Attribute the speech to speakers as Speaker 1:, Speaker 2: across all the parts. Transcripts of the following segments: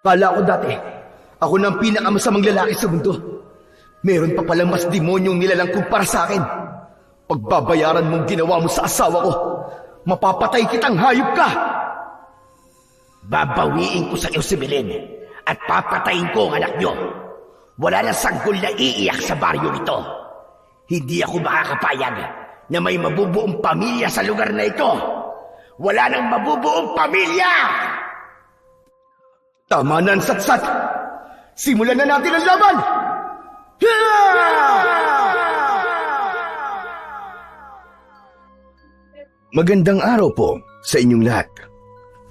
Speaker 1: Kala ko dati, ako na ang pinakamasamang lalaki sa mundo. Meron pa palang mas demonyong nilalang kumpara sa akin. Pagbabayaran mong ginawa mo sa asawa ko, mapapatay kitang hayop ka!
Speaker 2: Babawiin ko sa iyo si Belen at papatayin ko ang anak niyo. Wala na sanggol na iiyak sa baryo ito. Hindi ako makakapayag na may mabubuong pamilya sa lugar na ito. Wala nang mabubuong pamilya!
Speaker 1: Tama na ang satsat! Simulan na natin ang laban! Magandang araw po sa inyong lahat.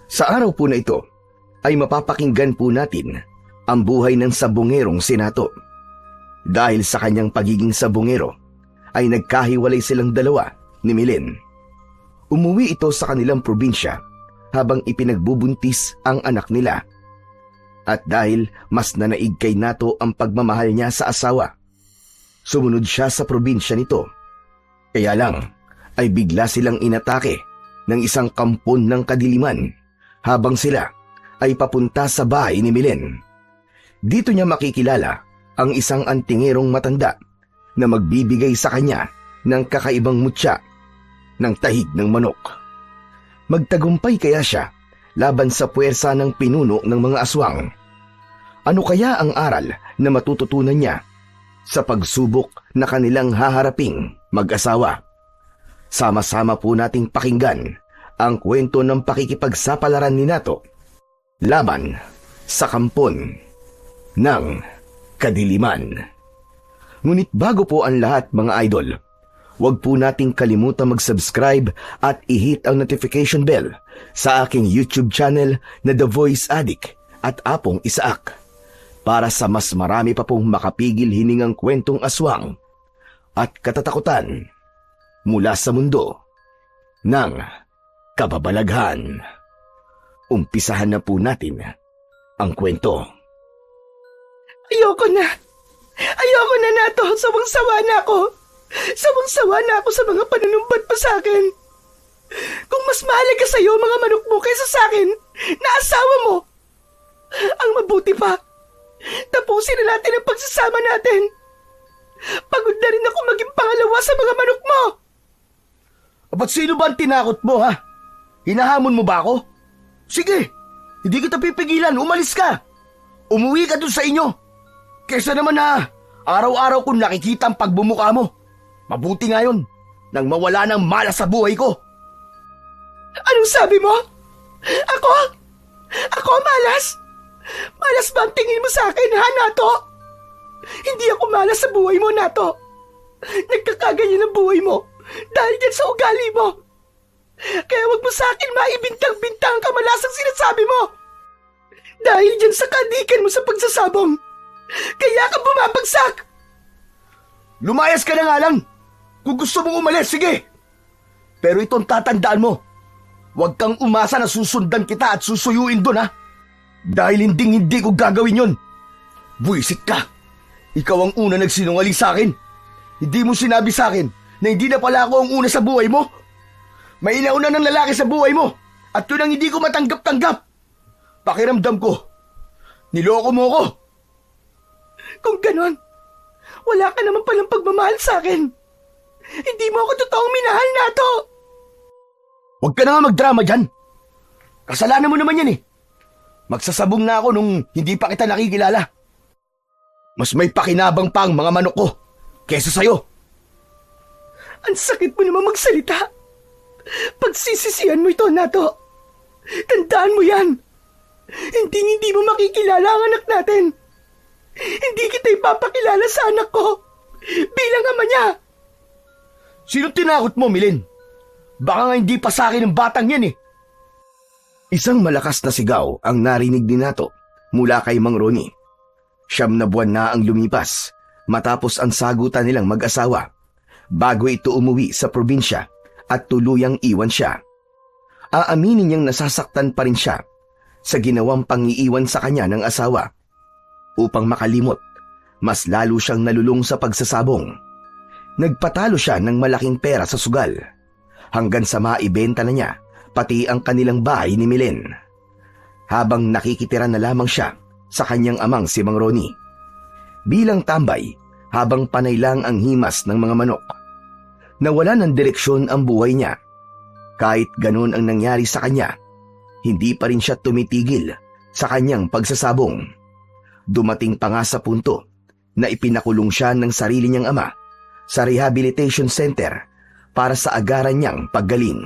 Speaker 1: Sa araw po na ito ay mapapakinggan po natin ang buhay ng sabongerong Senato. Dahil sa kanyang pagiging sabongero ay nagkahiwalay silang dalawa ni Milen. Umuwi ito sa kanilang probinsya habang ipinagbubuntis ang anak nila. At dahil mas nanaig kay Nato ang pagmamahal niya sa asawa, sumunod siya sa probinsya nito. Kaya lang ay bigla silang inatake ng isang kampon ng kadiliman habang sila ay papunta sa bahay ni Milen. Dito niya makikilala ang isang antingerong matanda na magbibigay sa kanya ng kakaibang mutya ng tahig ng manok. Magtagumpay kaya siya laban sa puwersa ng pinuno ng mga aswang? Ano kaya ang aral na matututunan niya sa pagsubok na kanilang haharaping mag-asawa? Sama-sama po nating pakinggan ang kwento ng pakikipagsapalaran ni Nato laban sa kampon ng kadiliman. Ngunit bago po ang lahat mga idol, huwag po nating kalimutan mag-subscribe at i-hit ang notification bell sa aking YouTube channel na The Voice Addict at Apong Isaak para sa mas marami pa pong makapigil hiningang kwentong aswang at katatakutan mula sa mundo ng kababalaghan. Umpisahan na po natin ang kwento.
Speaker 3: Ayoko na! Ayoko na, Nato! Sawang-sawa na ako! Sawang-sawa na ako sa mga panunumbat mo sa akin! Kung mas mahalaga sa'yo mga manok mo kaysa sa akin na asawa mo, ang mabuti pa, tapusin na natin ang pagsasama natin. Pagod na rin ako maging pangalawa sa mga manok mo.
Speaker 1: Ba't sino ba ang tinakot mo, ha? Hinahamon mo ba ako? Sige, hindi kita pipigilan, umalis ka. Umuwi ka dun sa inyo. Kesa naman na araw-araw kong nakikita ang pagbumuka mo. Mabuti nga yun, nang mawala ng malas sa buhay ko.
Speaker 3: Anong sabi mo? Ako? Ako malas? Malas ba ang tingin mo sa akin, ha, Nato? Hindi ako malas sa buhay mo, Nato. Nagkakaganyan ang buhay mo dahil dyan sa ugali mo. Kaya wag mo sa akin maibintang-bintang ang kamalasang sinasabi mo. Dahil dyan sa kadikan mo sa pagsasabong, kaya ka bumabagsak.
Speaker 1: Lumayas ka na nga lang. Kung gusto mong umalis, sige. Pero itong tatandaan mo, huwag kang umasa na susundan kita at susuyuin doon, ha? Dahil hindi ko gagawin yon. Buisit ka. Ikaw ang una nagsinungaling sa akin. Hindi mo sinabi sa akin na hindi na pala ako ang una sa buhay mo. May inauna ng lalaki sa buhay mo at yun ang hindi ko matanggap-tanggap. Pakiramdam ko, niloko mo ko.
Speaker 3: Kung ganon, wala ka naman palang pagmamahal sa akin. Hindi mo ako totoong minahal, Nato.
Speaker 1: Huwag ka na nga magdrama dyan. Kasalanan mo naman yan eh. Magsasabong na ako nung hindi pa kita nakikilala. Mas may pakinabang pa ang mga manok ko kesa sa'yo.
Speaker 3: Ang sakit mo naman magsalita. Pagsisisihan mo ito, Nato. Tandaan mo yan. Hindi mo makikilala ang anak natin. Hindi kita ipapakilala sa anak ko bilang ama niya.
Speaker 1: Sino tinakot mo, Milen? Baka nga hindi pa sa akin ang batang yan eh. Isang malakas na sigaw ang narinig ni Nato mula kay Mang Ronnie. 9 na buwan na ang lumipas matapos ang sagutan nilang mag-asawa bago ito umuwi sa probinsya at tuluyang iwan siya. Aaminin niyang nasasaktan pa rin siya sa ginawang pangiiwan sa kanya ng asawa. Upang makalimot, mas lalo siyang nalulung sa pagsasabong. Nagpatalo siya ng malaking pera sa sugal hanggang sa maibenta na niya pati ang kanilang bahay ni Milen. Habang nakikitira na lamang siya sa kanyang amang si Mang Ronnie. Bilang tambay, habang panay lang ang himas ng mga manok. Nawala ng direksyon ang buhay niya. Kahit ganun ang nangyari sa kanya, hindi pa rin siya tumitigil sa kanyang pagsasabong. Dumating pa nga sa punto na ipinakulong siya ng sarili niyang ama sa rehabilitation center para sa agaran niyang paggaling.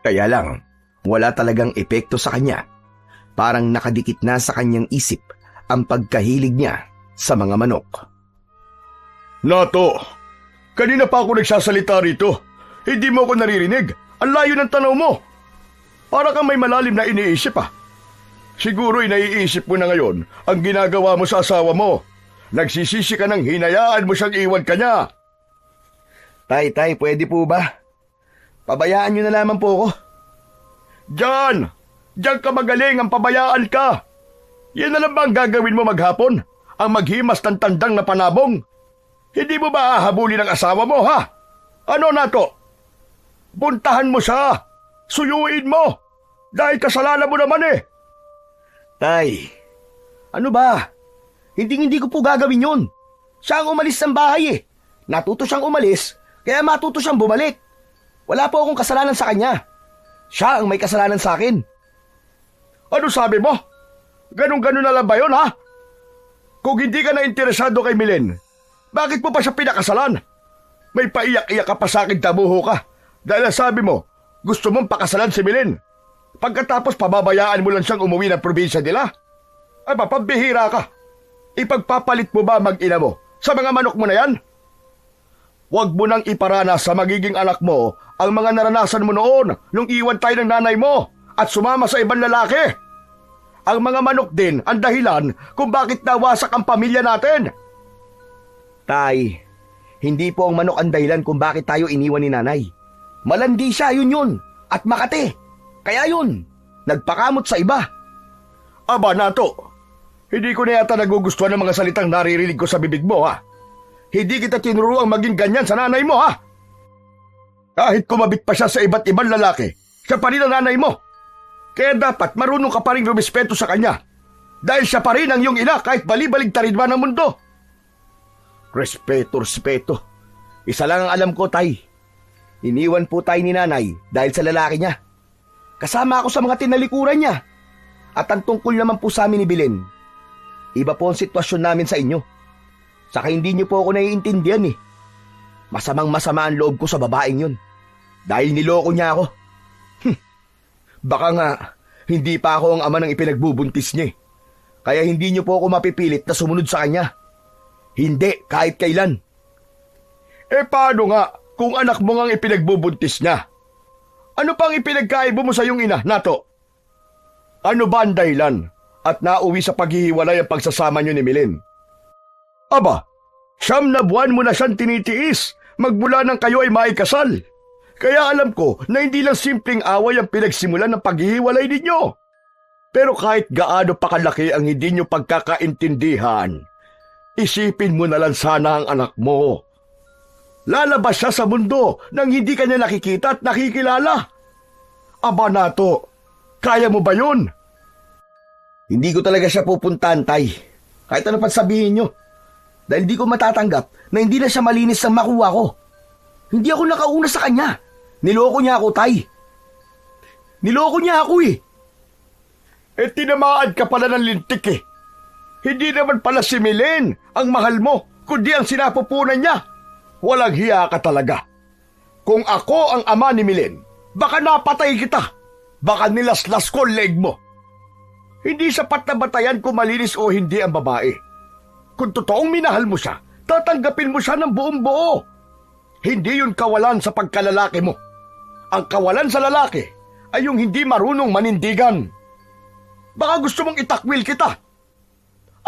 Speaker 1: Kaya lang, wala talagang epekto sa kanya. Parang nakadikit na sa kanyang isip ang pagkahilig niya sa mga manok.
Speaker 4: Nato, kanina pa ako nagsasalita rito. Hindi mo ako naririnig. Ang layo ng tanaw mo. Para kang may malalim na iniisip Siguro'y naiisip mo na ngayon ang ginagawa mo sa asawa mo. Nagsisisi ka ng hinayaan mo siyang iwan ka niya.
Speaker 1: Tay, pwede po ba? Pabayaan niyo na lamang po ako.
Speaker 4: Diyan ka magaling, ang pabayaan ka. Yan na lang ba ang gagawin mo maghapon? Ang maghimas ng tandang na panabong? Hindi mo ba ahabulin ang asawa mo, ha? Ano na to? Buntahan mo siya. Suyuin mo. Dahil kasalanan mo naman
Speaker 1: Tay, ano ba? Hindi ko po gagawin yun. Siya ang umalis ng bahay Natuto siyang umalis, kaya matuto siyang bumalik. Wala po akong kasalanan sa kanya. Siya ang may kasalanan sa akin.
Speaker 4: Ano sabi mo? Ganun-ganun na lang ba yun, ha? Kung hindi ka na interesado kay Milen, bakit mo pa siya pinakasalan? May paiyak-iyak ka pa sa akin, tabuho ka. Dahil sabi mo, gusto mong pakasalan si Milen. Pagkatapos pababayaan mo lang siyang umuwi ng probinsya nila? Ay ba, pambihira ka. Ipagpapalit mo ba mag-ina mo sa mga manok mo na yan? Huwag mo nang iparana sa magiging anak mo ang mga naranasan mo noon nung iwan tayo ng nanay mo at sumama sa ibang lalaki. Ang mga manok din ang dahilan kung bakit nawasak ang pamilya natin.
Speaker 1: Tay, hindi po ang manok ang dahilan kung bakit tayo iniwan ni nanay. Malandi siya, yun. At makate. Kaya yun, nagpakamot sa iba.
Speaker 4: Aba, Nato, hindi ko na yata nagugustuhan ng mga salitang naririnig ko sa bibig mo, ha? Hindi kita tinuruang maging ganyan sa nanay mo, ha? Kahit kumabit pa siya sa iba't ibang lalaki, siya pa rin ang nanay mo. Kaya dapat marunong ka pa rin rumispeto sa kanya. Dahil siya pa rin ang iyong ina kahit bali-baligtarin ba ng mundo. Respeto. Isa lang ang alam ko, Tay. Iniwan po tayo ni nanay dahil sa lalaki niya. Kasama ako sa mga tinalikuran niya. At ang tungkol naman po sa amin ni Belen, iba po ang sitwasyon namin sa inyo. Saka hindi niyo po ako naiintindihan Masamang-masama ang loob ko sa babaeng yun. Dahil niloko niya ako. Baka nga, hindi pa ako ang ama ng ipinagbubuntis niya Kaya hindi niyo po ako mapipilit na sumunod sa kanya. Hindi, kahit kailan. Paano nga kung anak mo ngang ipinagbubuntis niya? Ano pang ipinagkaibo mo sa iyong ina, Nato? Ano ba ang dahilan at nauwi sa paghihiwalay ang pagsasama niyo ni Milen? Aba, 9 na buwan mo na siyang tinitiis magmula nang kayo ay maikasal. Kaya alam ko na hindi lang simpleng away ang pinagsimulan ng paghihiwalay ninyo. Pero kahit gaano pa kalaki ang hindi nyo pagkakaintindihan, isipin mo na lang sana ang anak mo. Lalabas siya sa mundo nang hindi kanya nakikita at nakikilala. Aba, Nato, kaya mo ba yun?
Speaker 1: Hindi ko talaga siya pupuntahan, Tay. Kahit ano pa sabihin nyo. Dahil di ko matatanggap na hindi na siya malinis ang makuha ko. Hindi ako nakauna sa kanya. Niloko niya ako, Tay. Niloko niya ako
Speaker 4: Tinamaan ka pala ng lintik Hindi naman pala si Milen ang mahal mo, kundi ang sinapupunan niya. Walang hiya ka talaga. Kung ako ang ama ni Milen, baka napatay kita. Baka nilaslas ko ang leg mo. Hindi sapat na batayan kung malinis o hindi ang babae. Kung totoong minahal mo siya, tatanggapin mo siya ng buong buo. Hindi yun kawalan sa pagkalalaki mo. Ang kawalan sa lalaki ay yung hindi marunong manindigan. Baka gusto mong itakwil kita.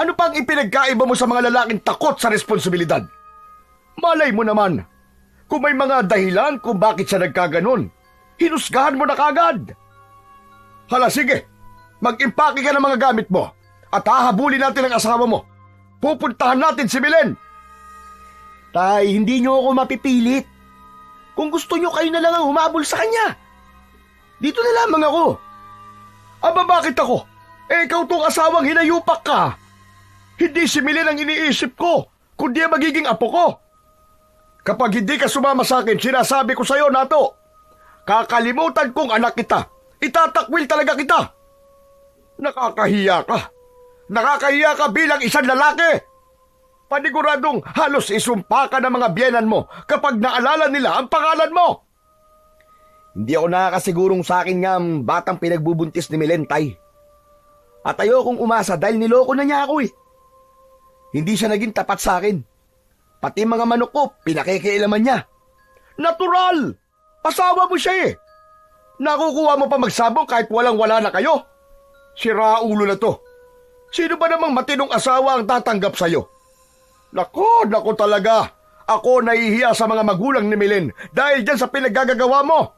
Speaker 4: Ano pang ipinagkaiba mo sa mga lalaking takot sa responsibilidad? Malay mo naman, kung may mga dahilan kung bakit siya nagkaganon, hinusgahan mo na kagad. Hala, sige, mag-impake ka ng mga gamit mo at hahabulin natin ang asawa mo. Pupuntahan natin si Milen.
Speaker 1: Tay, hindi niyo ako mapipilit. Kung gusto niyo, kayo na lang ang humabol sa kanya. Dito na lamang ako.
Speaker 4: Aba, bakit ako? Ikaw tong asawang hinayupak ka. Hindi si Milen ang iniisip ko, kundi ang magiging apo ko. Kapag hindi ka sumama sa akin, sinasabi ko sa'yo, Nato, kakalimutan kong anak kita. Itatakwil talaga kita. Nakakahiya ka. Nakakahiya ka bilang isang lalaki. Paniguradong halos isumpa ka ng mga biyenan mo kapag naalala nila ang pangalan mo. Hindi ako nakakasigurong sa akin nga ang batang pinagbubuntis ni Milen, Tay. At ayokong umasa dahil niloko na niya ako eh. Hindi siya naging tapat sa akin. Pati mga manok ko, pinakikialaman niya. Natural! Asawa mo siya eh. Nakukuha mo pa magsabong kahit walang-wala na kayo. Siraulo na to. Sino ba namang matinong asawa ang tatanggap sa'yo? Nako talaga. Ako nahihiya sa mga magulang ni Milen dahil dyan sa pinaggagawa mo.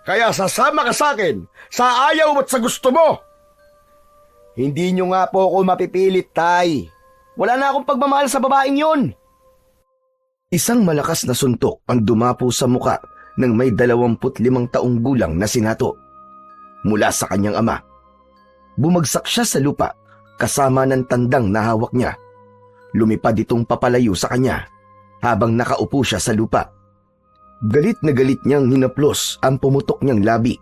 Speaker 4: Kaya sasama ka sa akin, sa ayaw at sa gusto mo. Hindi nyo nga po ako mapipilit, Tay. Wala na akong pagmamahal sa babaeng yon.
Speaker 1: Isang malakas na suntok ang dumapo sa muka ng may 25 taong gulang na sinato mula sa kanyang ama. Bumagsak siya sa lupa kasama ng tandang na hawak niya. Lumipad itong papalayo sa kanya habang nakaupo siya sa lupa. Galit na galit niyang hinaplos ang pumutok niyang labi,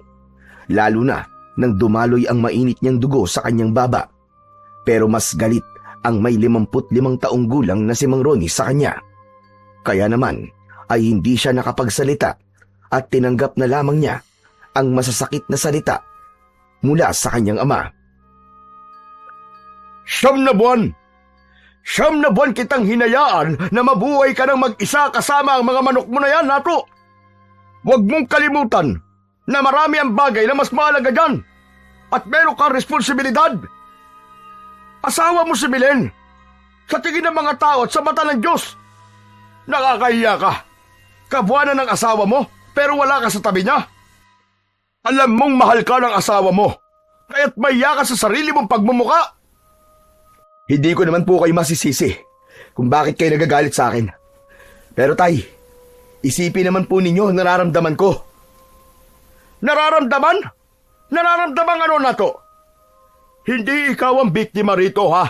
Speaker 1: lalo na nang dumaloy ang mainit niyang dugo sa kanyang baba. Pero mas galit ang may 55 taong gulang na si Mang Ronnie sa kanya. Kaya naman ay hindi siya nakapagsalita at tinanggap na lamang niya ang masasakit na salita mula sa kanyang ama.
Speaker 4: Siyam na buwan kitang hinayaan na mabuhay ka ng mag-isa kasama ang mga manok mo na yan, Nato. Huwag mong kalimutan na marami ang bagay na mas mahalaga dyan at meron kang responsibilidad. Asawa mo si Milen. Sa tingin ng mga tao at sa mata ng Diyos, nakakahiya ka. Kabuanan ng asawa mo pero wala ka sa tabi niya. Alam mong mahal ka ng asawa mo kaya't mahiya ka sa sarili mong pagmumuka. Hindi ko naman po kayo masisisi kung bakit kayo nagagalit sa akin. Pero Tay, isipin naman po ninyo ang nararamdaman ko. Nararamdaman? Nararamdaman ano na to? Hindi ikaw ang biktima rito, ha?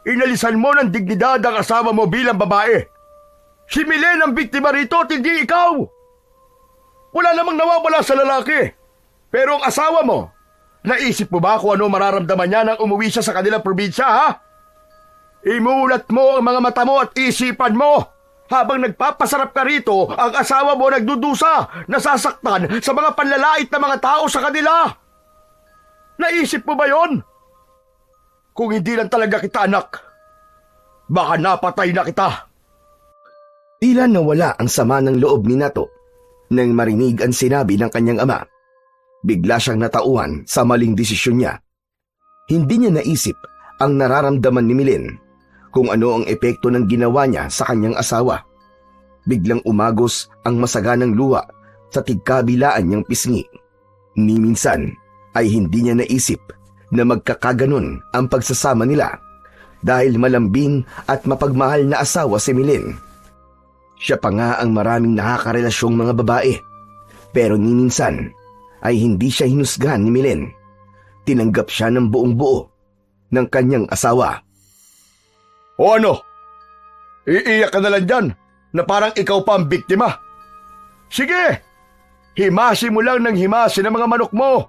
Speaker 4: Inalisan mo ng dignidad ang asawa mo bilang babae. Si Milen ang biktima rito at hindi ikaw. Wala namang nawawala sa lalaki. Pero ang asawa mo, naisip mo ba kung ano mararamdaman niya nang umuwi siya sa kanilang probinsya, ha? Imulat mo ang mga mata mo at isipan mo. Habang nagpapasarap ka rito, ang asawa mo nagdudusa, nasasaktan sa mga panlalait na mga tao sa kanila. Naisip mo ba yon? Kung hindi lang talaga kita anak, baka napatay na kita.
Speaker 1: Tila nawala ang sama ng loob ni Nato nang marinig ang sinabi ng kanyang ama. Bigla siyang natauhan sa maling desisyon niya. Hindi niya naisip ang nararamdaman ni Milen, kung ano ang epekto ng ginawa niya sa kanyang asawa. Biglang umagos ang masaganang luha sa tigkabilaan niyang pisngi. Ni minsan ay hindi niya naisip na magkakaganon ang pagsasama nila dahil malambing at mapagmahal na asawa si Milen. Siya pa nga ang maraming nakakarelasyong mga babae, pero ni minsan ay hindi siya hinusgahan ni Milen. Tinanggap siya ng buong buo ng kanyang asawa.
Speaker 4: O ano? Iiyak ka na lang dyan na parang ikaw pa ang biktima. Sige, himasi mo lang ng himasi ng mga manok mo.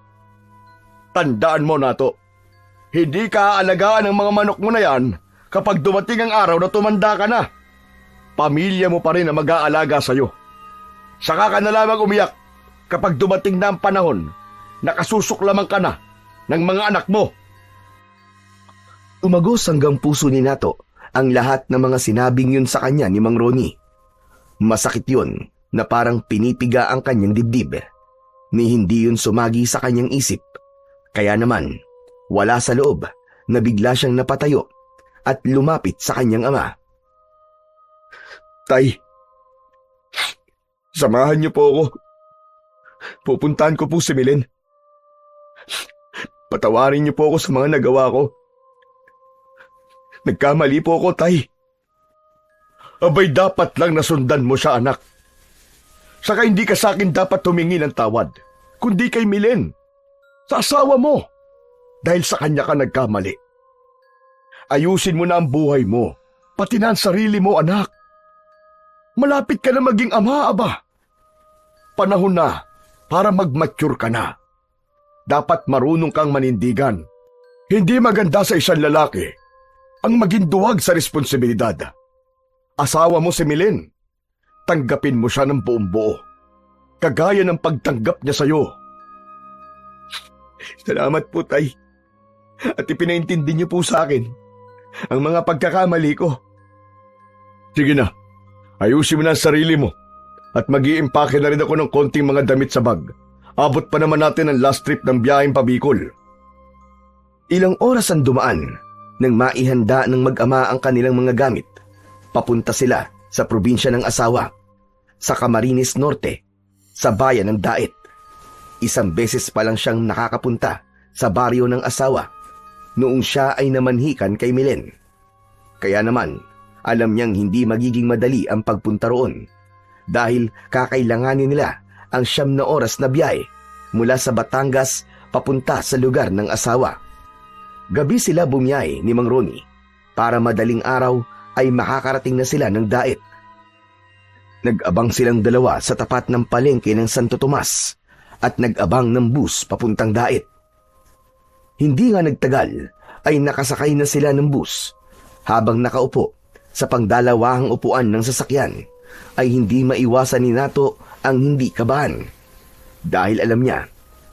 Speaker 4: Tandaan mo, Nato, hindi ka aalagaan ng mga manok mo na yan kapag dumating ang araw na tumanda ka na. Pamilya mo pa rin ang mag-aalaga sa'yo. Saka ka na lamang umiyak kapag dumating na ang panahon na kasusuklaman ka na ng mga anak mo.
Speaker 1: Umagos hanggang puso ni Nato ang lahat ng mga sinabing yun sa kanya ni Mang Ronnie. Masakit yun na parang pinipiga ang kanyang dibdib. Ni hindi yun sumagi sa kanyang isip. Kaya naman, wala sa loob na bigla siyang napatayo at lumapit sa kanyang ama.
Speaker 4: Tay, samahan niyo po ako. Pupuntahan ko po si Milen. Patawarin niyo po ako sa mga nagawa ko. Nagkamali po ako, Tay. Abay, dapat lang nasundan mo siya, anak. Saka hindi ka sa akin dapat humingi ng tawad, kundi kay Milen, sa asawa mo. dahil sa kanya ka nagkamali. Ayusin mo na ang buhay mo, pati na ang sarili mo, anak. Malapit ka na maging ama, aba. Panahon na para mag-mature ka na. Dapat marunong kang manindigan. Hindi maganda sa isang lalaki ang maging duwag sa responsibilidad. Asawa mo si Milen. Tanggapin mo siya ng buong buo, kagaya ng pagtanggap niya sa'yo. Salamat po, Tay. At ipinaintindi niyo po sa akin ang mga pagkakamali ko. Sige na, ayusin mo na ang sarili mo at mag-iimpake na rin ako ng konting mga damit sa bag. Abot pa naman natin ang last trip ng biyaheng pabikol.
Speaker 1: Ilang oras ang dumaan nang maihanda ng mag-ama ang kanilang mga gamit. Papunta sila sa probinsya ng asawa, sa Camarines Norte, sa bayan ng Dait. Isang beses pa lang siyang nakakapunta sa baryo ng asawa noong siya ay namanhikan kay Milen. Kaya naman, alam niyang hindi magiging madali ang pagpunta roon dahil kakailanganin nila ang 9 na oras na biyahe mula sa Batangas papunta sa lugar ng asawa. Gabi sila bumiyahe ni Mang Ronnie para madaling araw ay makakarating na sila ng Dait. Nag-abang silang dalawa sa tapat ng palengke ng Santo Tomas at nag-abang ng bus papuntang Dait. Hindi nga nagtagal ay nakasakay na sila ng bus. Habang nakaupo sa pangdalawahang upuan ng sasakyan ay hindi maiwasan ni Nato ang hindi kabahan dahil alam niya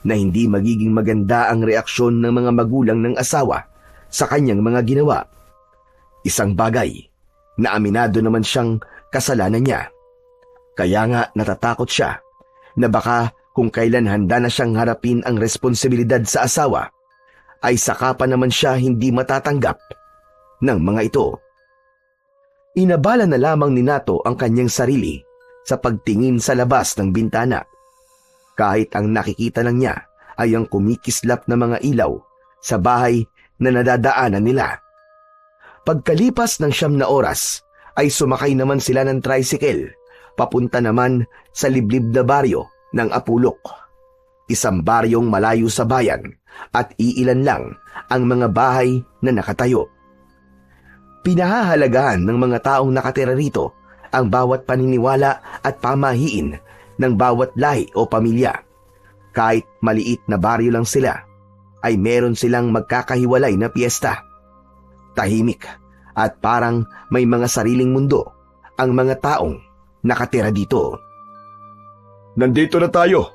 Speaker 1: na hindi magiging maganda ang reaksyon ng mga magulang ng asawa sa kanyang mga ginawa. Isang bagay na aminado naman siyang kasalanan niya. Kaya nga natatakot siya na baka kung kailan handa na siyang harapin ang responsibilidad sa asawa, ay saka pa naman siya hindi matatanggap ng mga ito. Inabala na lamang ni Nato ang kanyang sarili sa pagtingin sa labas ng bintana. Kahit ang nakikita lang niya ay ang kumikislap na mga ilaw sa bahay na nadadaanan nila. Pagkalipas ng 9 na oras ay sumakay naman sila ng tricycle papunta naman sa liblib na baryo ng Apulok. Isang baryong malayo sa bayan at iilan lang ang mga bahay na nakatayo. Pinahahalagahan ng mga taong nakatira rito ang bawat paniniwala at pamahiin ng bawat lahi o pamilya. Kahit maliit na baryo lang sila, ay meron silang magkakahiwalay na piyesta. Tahimik at parang may mga sariling mundo ang mga taong nakatira dito.
Speaker 4: Nandito na tayo.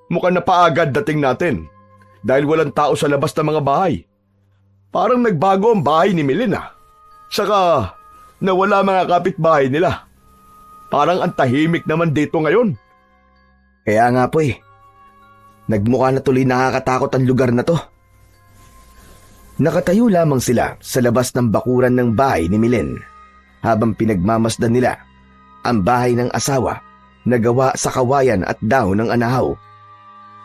Speaker 4: Mukhang napaagad dating natin dahil walang tao sa labas ng mga bahay. Parang nagbago ang bahay ni Melina. Saka nawala mga kapitbahay nila. Parang ang tahimik naman dito ngayon.
Speaker 1: Kaya nga po nagmukha na tuloy nakakatakot ang lugar na to. Nakatayo lamang sila sa labas ng bakuran ng bahay ni Milen habang pinagmamasdan nila ang bahay ng asawa na gawa sa kawayan at dahon ng anahaw.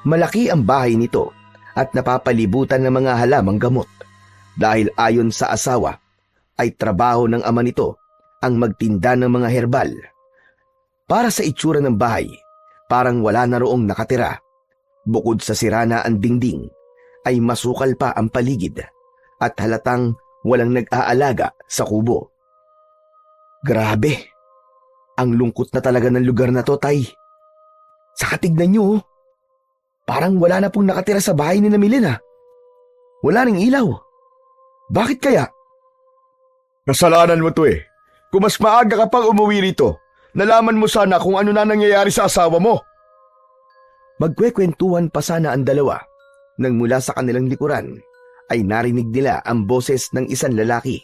Speaker 1: Malaki ang bahay nito at napapalibutan ng mga halamang gamot dahil ayon sa asawa ay trabaho ng ama nito ang magtinda ng mga herbal. Para sa itsura ng bahay, parang wala na roong nakatira. Bukod sa sirana ang dingding, ay masukal pa ang paligid at halatang walang nag-aalaga sa kubo. Grabe! Ang lungkot na talaga ng lugar na to, Tay. Saka tignan nyo, parang wala na pong nakatira sa bahay ni Milena. Wala ring ilaw. Bakit kaya?
Speaker 4: Kasalanan mo to eh. Kung mas maaga ka pang umuwi rito, nalaman mo sana kung ano na nangyayari sa asawa mo.
Speaker 1: Magkwekwentuhan pa sana ang dalawa nang mula sa kanilang likuran ay narinig nila ang boses ng isang lalaki.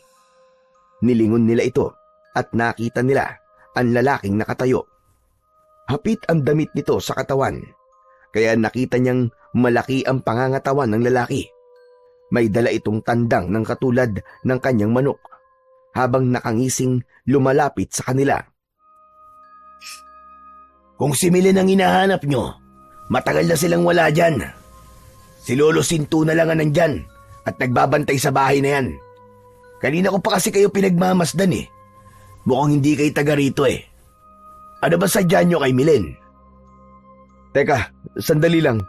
Speaker 1: Nilingon nila ito at nakita nila ang lalaking nakatayo. Hapit ang damit nito sa katawan, kaya nakita niyang malaki ang pangangatawan ng lalaki. May dala itong tandang ng katulad ng kanyang manok, habang nakangising lumalapit sa kanila.
Speaker 2: Kung si Milen ang hinahanap nyo, matagal na silang wala dyan. Si Lolo Sintu na lang ang nandyan at nagbabantay sa bahay na yan. Kanina ko pa kasi kayo pinagmamasdan eh. Mukhang hindi kayo taga rito eh. Ano ba sadya nyo kay Milen?
Speaker 1: Teka, sandali lang.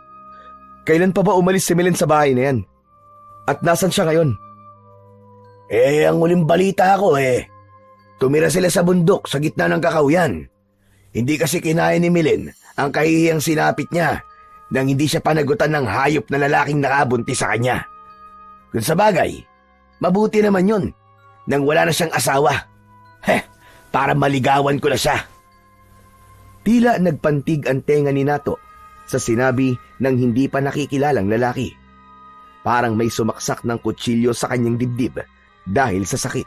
Speaker 1: Kailan pa ba umalis si Milen sa bahay na yan?
Speaker 4: At nasan siya ngayon?
Speaker 2: Ang uling balita ko tumira sila sa bundok sa gitna ng kakawyan. Hindi kasi kinaya ni Milen ang kahihiyang sinapit niya nang hindi siya panagutan ng hayop na lalaking nakabunti sa kanya. Kung sa bagay, mabuti naman yun nang wala na siyang asawa. Para maligawan ko na siya.
Speaker 1: Tila nagpantig ang tenga ni Nato sa sinabi ng hindi pa nakikilalang lalaki. Parang may sumaksak ng kutsilyo sa kanyang dibdib dahil sa sakit.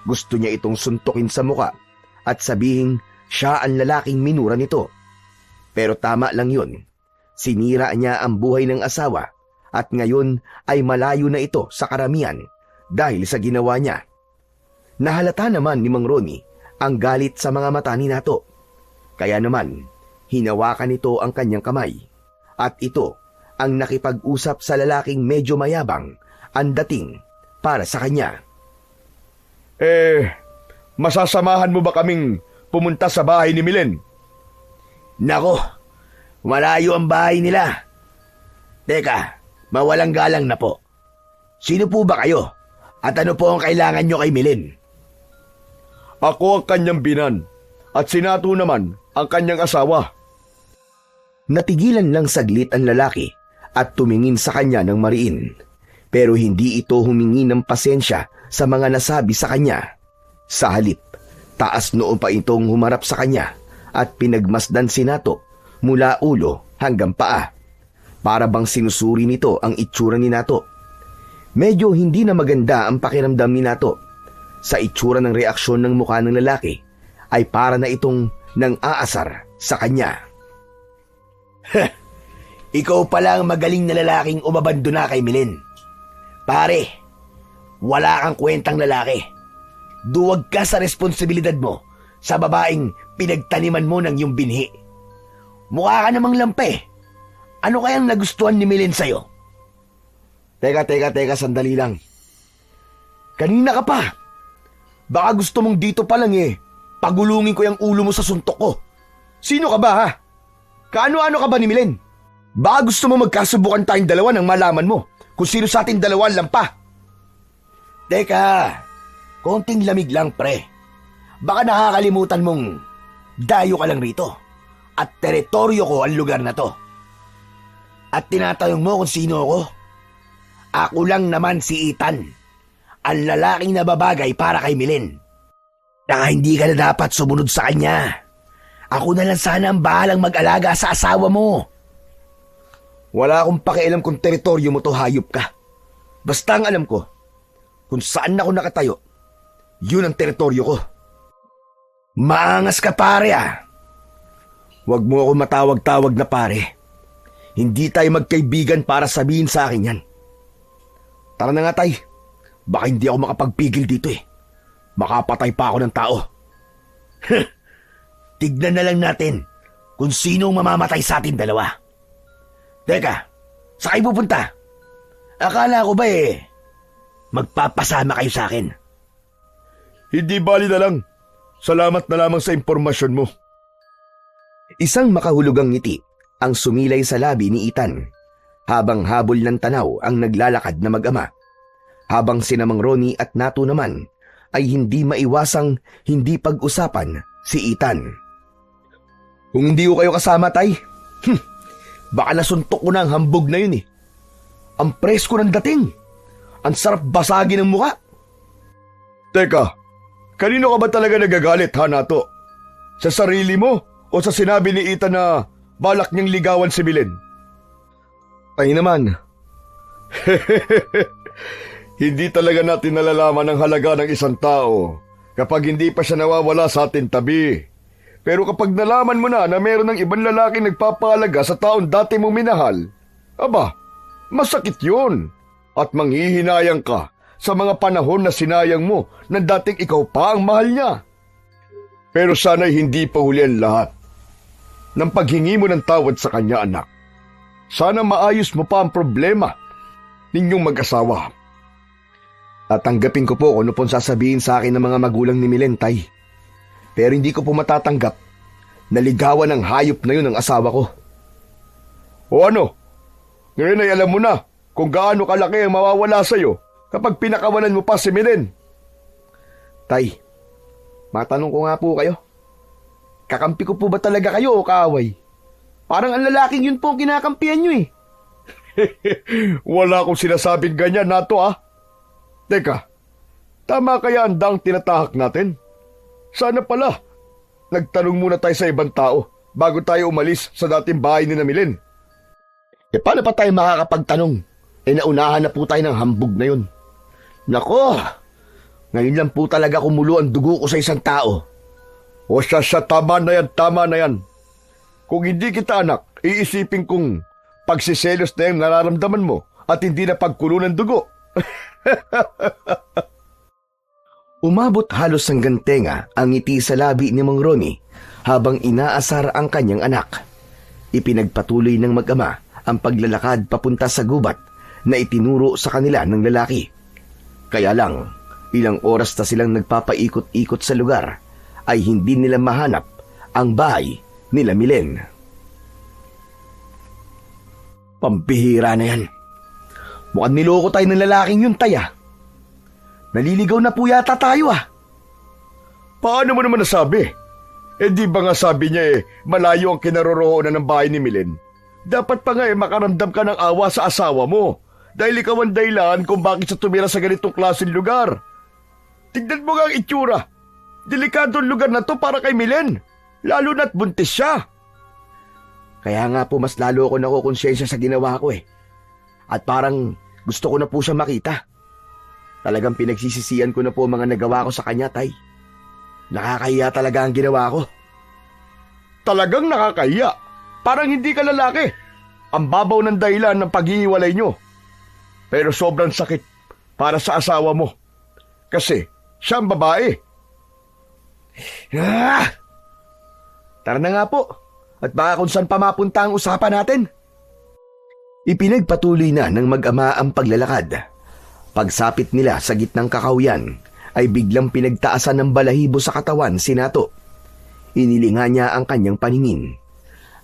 Speaker 1: Gusto niya itong suntukin sa muka at sabihing siya ang lalaking minura nito. Pero tama lang yun. Sinira niya ang buhay ng asawa at ngayon ay malayo na ito sa karamihan dahil sa ginawa niya. Nahalata naman ni Mang Ronnie ang galit sa mga mata ni Nato. Kaya naman, hinawakan nito ang kanyang kamay at ito ang nakipag-usap sa lalaking medyo mayabang ang dating para sa kanya.
Speaker 4: Masasamahan mo ba kaming pumunta sa bahay ni Milen?
Speaker 2: Nako, malayo ang bahay nila. Teka, mawalang galang na po. Sino po ba kayo? At ano po ang kailangan nyo kay Milen?
Speaker 4: Ako ang kanyang binan at si Nato naman ang kanyang asawa.
Speaker 1: Natigilan lang saglit ang lalaki at tumingin sa kanya ng mariin. Pero hindi ito humingi ng pasensya sa mga nasabi sa kanya. Sa halip, taas noo pa itong humarap sa kanya at pinagmasdan si Nato mula ulo hanggang paa. Para bang sinusuri nito ang itsura ni Nato. Medyo hindi na maganda ang pakiramdam ni Nato. Sa itsura ng reaksyon ng mukha ng lalaki ay para na itong nang-aasar sa kanya.
Speaker 2: Ikaw pala ang magaling na lalaking umabandona kay Milen. Pare, wala kang kwentang lalaki. Duwag ka sa responsibilidad mo sa babaeng pinagtaniman mo ng iyong binhi. Mukha ka namang lampe. Ano kayang nagustuhan ni Milen sa'yo?
Speaker 4: Teka, sandali lang. Kanina ka pa. Baka gusto mong dito pa lang pagulungin ko yung ulo mo sa suntok ko. Sino ka ba ha? Kaano-ano ka ba ni Milen? Baka gusto mo magkasubukan tayong dalawa nang malaman mo kung sino sa ating dalawa ang lampa.
Speaker 2: Teka, konting lamig lang pre. Baka nakakalimutan mong dayo ka lang rito at teritoryo ko ang lugar na to. At tinatanong mo kung sino ako? Ako lang naman si Ethan, ang lalaking nababagay para kay Milen. Saka hindi ka na dapat sumunod sa kanya. Ako na lang sana ang bahalang mag-alaga sa asawa mo.
Speaker 4: Wala akong pakialam kung teritoryo mo to, hayop ka. Basta ang alam ko, kung saan ako nakatayo, yun ang teritoryo ko.
Speaker 2: Maangas ka pare ah.
Speaker 4: Huwag mo ako matawag-tawag na pare. Hindi tayo magkaibigan para sabihin sa akin yan. Tara na nga tay, baka hindi ako makapagpigil dito Makapatay pa ako ng tao.
Speaker 2: Tignan na lang natin kung sino mamamatay sa atin dalawa. Teka, saan kayo pupunta? Akala ko ba magpapasama kayo sa akin?
Speaker 4: Hindi bali na lang. Salamat na lamang sa impormasyon mo.
Speaker 1: Isang makahulugang ngiti ang sumilay sa labi ni Ethan habang habol ng tanaw ang naglalakad na mag-ama. Habang sina Mang Ronnie at Nato naman ay hindi maiwasang hindi pag-usapan si Ethan.
Speaker 4: Kung hindi ko kayo kasama, tay, baka nasuntok ko na ang hambog na yun Ang presko ng dating. Ang sarap basagin ng muka. Teka, kanino ka ba talaga nagagalit, ha, Nato? Sa sarili mo o sa sinabi ni Ethan na balak niyang ligawan si Milen? Ay naman. Hindi talaga natin nalalaman ang halaga ng isang tao kapag hindi pa siya nawawala sa ating tabi. Pero kapag nalaman mo na meron ng ibang lalaki nagpapahalaga sa taong dati mong minahal, aba, masakit yun. At manghihinayang ka sa mga panahon na sinayang mo na dating ikaw pa ang mahal niya. Pero sana'y hindi pa huli ang lahat ng paghingi mo ng tawad sa kanya, anak. Sana maayos mo pa ang problema ninyong mag-asawa. Tatanggapin ko po kung ano pong sasabihin sa akin ng mga magulang ni Milen, tay. Pero hindi ko po matatanggap na ligawan ng hayop na yun ang asawa ko. O ano? Ngayon ay alam mo na kung gaano kalaki ang mawawala sa'yo kapag pinakawalan mo pa si Milen. Tay, matanong ko nga po kayo. Kakampi ko po ba talaga kayo o kaaway? Parang ang lalaking yun po ang kinakampihan nyo eh. Wala akong sinasabing ganyan nato Teka, tama kaya ang daang tinatahak natin? Sana pala, nagtanong muna tayo sa ibang tao bago tayo umalis sa dating bahay ni Milen. Paano pa tayo makakapagtanong? Naunahan na po tayo ng hambog na yun. Nako, ngayon lang po talaga kumulo ang dugo ko sa isang tao. O siya, tama na yan. Kung hindi kita anak, iisipin kong pagsiselos na yung nararamdaman mo at hindi na pagkulo ng dugo.
Speaker 1: Umabot halos hanggang tenga ang ngiti sa labi ni Mang Ronnie habang inaasar ang kanyang anak. Ipinagpatuloy ng mag-ama ang paglalakad papunta sa gubat na itinuro sa kanila ng lalaki. Kaya lang, ilang oras na silang nagpapaikot-ikot sa lugar ay hindi nila mahanap ang bahay nila Milen. Pambihira na yan. Mukhang niloko tayo ng lalaking yun, Taya. Naliligaw na po yata tayo
Speaker 4: Paano mo naman nasabi? Di ba nga sabi niya malayo ang kinaroroonan ng bahay ni Milen? Dapat pa nga makaramdam ka ng awa sa asawa mo. Dahil ikaw ang dahilan kung bakit siya tumira sa ganitong klaseng lugar. Tignan mo nga ang itsura. Delikadong lugar na to para kay Milen. Lalo na't buntis siya.
Speaker 1: Kaya nga po mas lalo ako nakukonsensya sa ginawa ko At parang gusto ko na po siya makita. Talagang pinagsisisihan ko na po mga nagawa ko sa kanya, Tay. Nakakahiya talaga ang ginawa ko.
Speaker 4: Talagang nakakahiya. Parang hindi ka lalaki. Ang babaw ng dahilan ng paghihiwalay nyo. Pero sobrang sakit para sa asawa mo. Kasi siya ang babae.
Speaker 1: Tara na nga po. At baka kung saan pa mapunta ang usapan natin. Ipinagpatuloy na ng mag-ama ang paglalakad. Pagsapit nila sa gitnang kakahuyan, ay biglang pinagtaasan ng balahibo sa katawan si Nato. Inilinga niya ang kanyang paningin.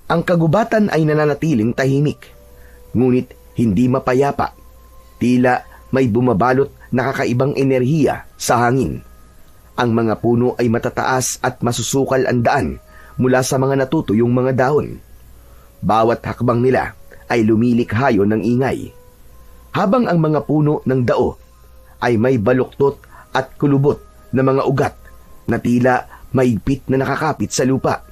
Speaker 1: Ang kagubatan ay nananatiling tahimik, ngunit hindi mapayapa. Tila may bumabalot na kakaibang enerhiya sa hangin. Ang mga puno ay matataas at masusukal ang daan mula sa mga natutuyong mga dahon. Bawat hakbang nila ay lumilikhayo ng ingay. Habang ang mga puno ng dao ay may baluktot at kulubot na mga ugat na tila maigpit na nakakapit sa lupa.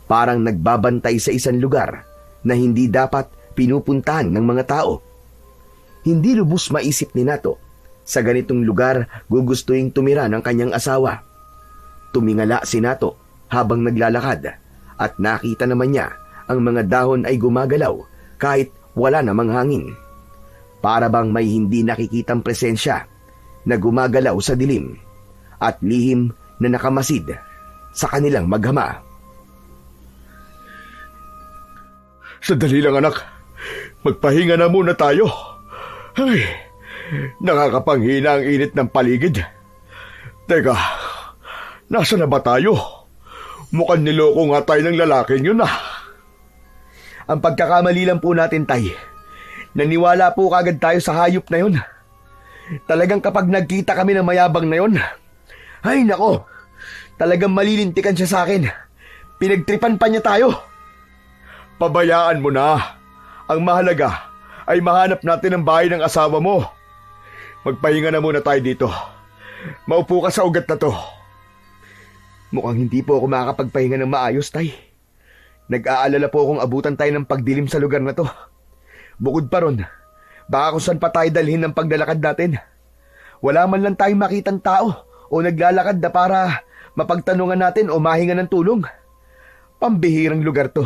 Speaker 1: Parang nagbabantay sa isang lugar na hindi dapat pinupuntahan ng mga tao. Hindi lubos maisip ni Nato, sa ganitong lugar gugustuhin tumira ng kanyang asawa. Tumingala si Nato habang naglalakad at nakita naman niya ang mga dahon ay gumagalaw kahit wala namang hangin. Para bang may hindi nakikitang presensya na gumagalaw sa dilim at lihim na nakamasid sa kanilang maghama.
Speaker 4: Sandali lang anak, magpahinga na muna tayo. Ay, nakakapanghina ang init ng paligid. Teka, nasa na ba tayo? Mukhang niloko nga tayo ng lalaking yun
Speaker 1: Ang pagkakamali lang po natin, Tay. Naniwala po kagad tayo sa hayop na yun. Talagang kapag nagkita kami ng mayabang na yun, ay nako, talagang malilintikan siya sa akin. Pinagtripan pa niya tayo.
Speaker 4: Pabayaan mo na. Ang mahalaga ay mahanap natin ang bahay ng asawa mo. Magpahinga na muna tayo dito. Maupo ka sa ugat na to.
Speaker 1: Mukhang hindi po ako makakapagpahinga ng maayos, Tay. Nag-aalala po akong abutan tayo ng pagdilim sa lugar na to. Bukod pa ron, baka kung saan pa tayo dalhin ng paglalakad natin. Wala man lang tayong makitang tao o naglalakad na para mapagtanungan natin o mahinga ng tulong. Pambihirang lugar to.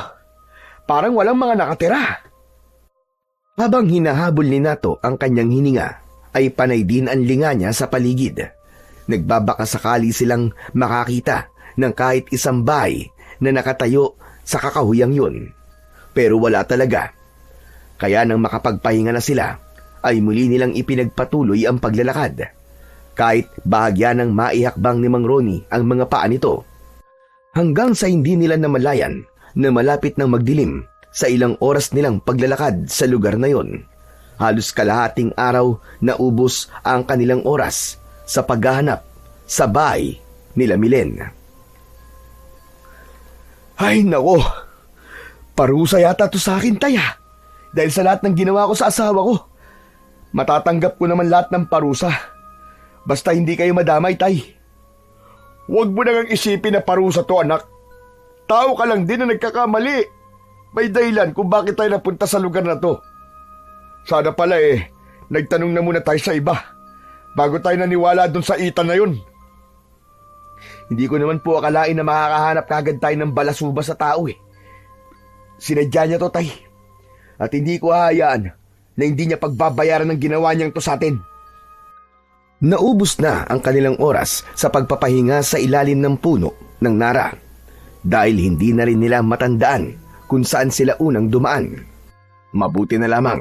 Speaker 1: Parang walang mga nakatira. Habang hinahabol ni Nato ang kanyang hininga, ay panay din ang linga niya sa paligid. Nagbabaka sakali silang makakita ng kahit isang bahay na nakatayo sa kakahuyang yun. Pero wala talaga. Kaya nang makapagpahinga na sila, ay muli nilang ipinagpatuloy ang paglalakad. Kahit bahagya ng maihakbang ni Mang Ronnie ang mga paa nito. Hanggang sa hindi nila namalayan na malapit ng magdilim sa ilang oras nilang paglalakad sa lugar na yon, Halos kalahating araw na ubos ang kanilang oras sa paghahanap sa bahay nila Milen.
Speaker 4: Ay, nako. Parusa yata to sa akin, Tay, ha? Dahil sa lahat ng ginawa ko sa asawa ko. Matatanggap ko naman lahat ng parusa. Basta hindi kayo madamay, Tay. Huwag mo nang isipin na parusa to, anak. Tao ka lang din na nagkakamali. May dahilan kung bakit tayo napunta sa lugar na to. Sana pala nagtanong na muna tayo sa iba bago tayo naniwala dun sa itan na yun. Hindi ko naman po akalain na makakahanap kagad tayo ng balasuba sa tao Sinadya niya to, Tay. At hindi ko hahayaan na hindi niya pagbabayaran ng ginawa niyang to sa atin.
Speaker 1: Naubos na ang kanilang oras sa pagpapahinga sa ilalim ng puno ng nara dahil hindi na rin nila matandaan kung saan sila unang dumaan. Mabuti na lamang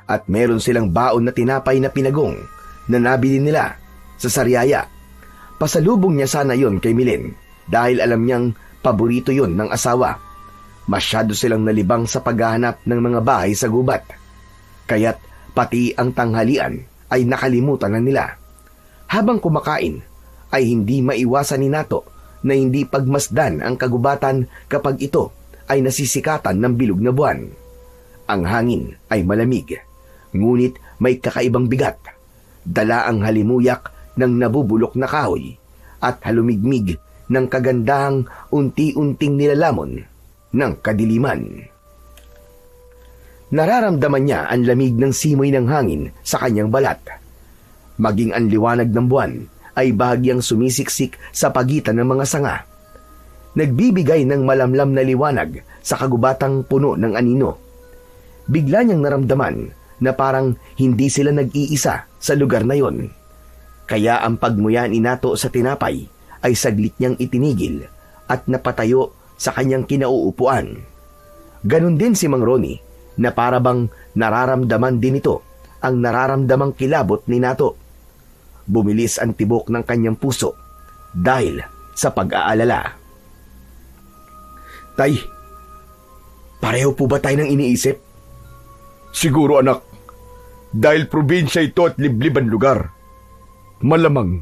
Speaker 1: at meron silang baon na tinapay na pinagong na nabili nila sa Sariaya. Pasalubong niya sana yon kay Milen dahil alam niyang paborito yon ng asawa. Masyado silang nalibang sa paghahanap ng mga bahay sa gubat. Kaya't pati ang tanghalian ay nakalimutan na nila. Habang kumakain ay hindi maiwasan ni Nato na hindi pagmasdan ang kagubatan kapag ito ay nasisikatan ng bilog na buwan. Ang hangin ay malamig, ngunit may kakaibang bigat. Dala ang halimuyak ng nabubulok na kahoy at halumigmig ng kagandahang unti-unting nilalamon ng kadiliman. Nararamdaman niya ang lamig ng simoy ng hangin sa kanyang balat. Maging ang liwanag ng buwan ay bahagyang sumisiksik sa pagitan ng mga sanga. Nagbibigay ng malamlam na liwanag sa kagubatang puno ng anino. Bigla niyang naramdaman na parang hindi sila nag-iisa sa lugar na yon. Kaya ang pagmuya ni Nato sa tinapay ay saglit niyang itinigil at napatayo sa kanyang kinauupuan. Ganon din si Mang Ronnie na parabang nararamdaman din ito ang nararamdamang kilabot ni Nato. Bumilis ang tibok ng kanyang puso dahil sa pag-aalala.
Speaker 4: Tay, pareho po ba tayo ng iniisip? Siguro, anak. Dahil probinsya ito at liblib ang lugar. Malamang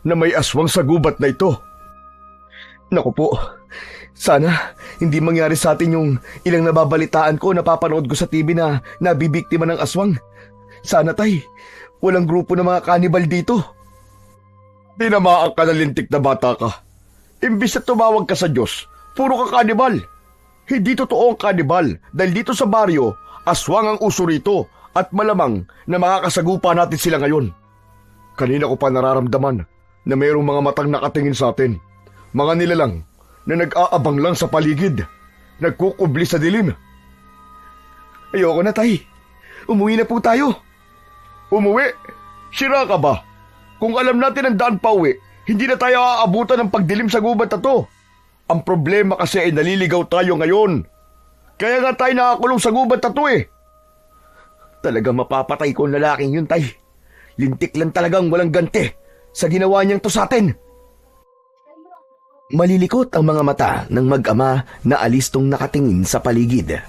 Speaker 4: na may aswang sa gubat na ito. Naku po, sana hindi mangyari sa atin yung ilang nababalitaan ko, napapanood ko sa TV na nabibiktima ng aswang. Sana, Tay, walang grupo ng mga kanibal dito. Tinamaan ka na lintik na bata ka. Imbis na tumawag ka sa Diyos, puro ka kanibal. Hindi totoo ang kanibal dahil dito sa baryo, aswang ang uso rito at malamang na makakasagupa natin sila ngayon. Kanina ko pa nararamdaman na mayroong mga matang nakatingin sa atin. Mga nilalang na nag-aabang lang sa paligid, nagkukubli sa dilim. Ayoko na, Tay. Umuwi na po tayo. Umuwi? Sira ka ba? Kung alam natin ang daan pa uwi, hindi na tayo aabutan ng pagdilim sa gubat na to. Ang problema kasi ay naliligaw tayo ngayon. Kaya nga tayo nakakulong sa gubat na to Talagang mapapatay ko ang lalaking yun, Tay. Lintik lang talagang walang ganti sa ginawa niyang to sa atin.
Speaker 1: Malilikot ang mga mata ng mag-ama na alistong nakatingin sa paligid,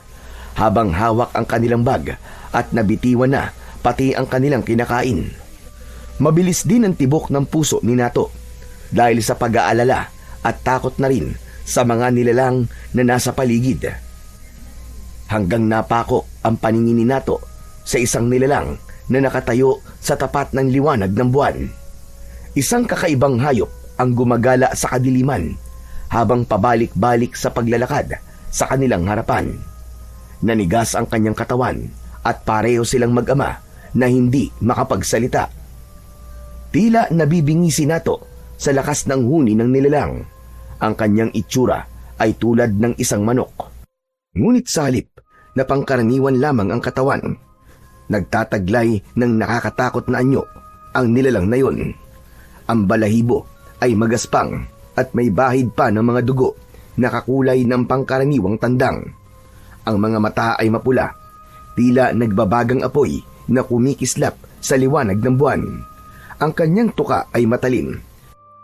Speaker 1: habang hawak ang kanilang bag at nabitiwan na pati ang kanilang kinakain. Mabilis din ang tibok ng puso ni Nato dahil sa pag-aalala at takot na rin sa mga nilalang na nasa paligid. Hanggang napako ang paningin ni Nato sa isang nilalang na nakatayo sa tapat ng liwanag ng buwan. Isang kakaibang hayop ang gumagala sa kadiliman habang pabalik-balik sa paglalakad sa kanilang harapan. Nanigas ang kanyang katawan at pareho silang mag-ama na hindi makapagsalita. Tila nabibingi si Nato sa lakas ng huni ng nilalang. Ang kanyang itsura ay tulad ng isang manok. Ngunit sa halip na pangkaraniwan lamang ang katawan, nagtataglay ng nakakatakot na anyo ang nilalang na yon. Ang balahibo ay magaspang at may bahid pa ng mga dugo na kakulay ng pangkaraniwang tandang. Ang mga mata ay mapula, tila nagbabagang apoy na kumikislap sa liwanag ng buwan. Ang kanyang tuka ay matalim,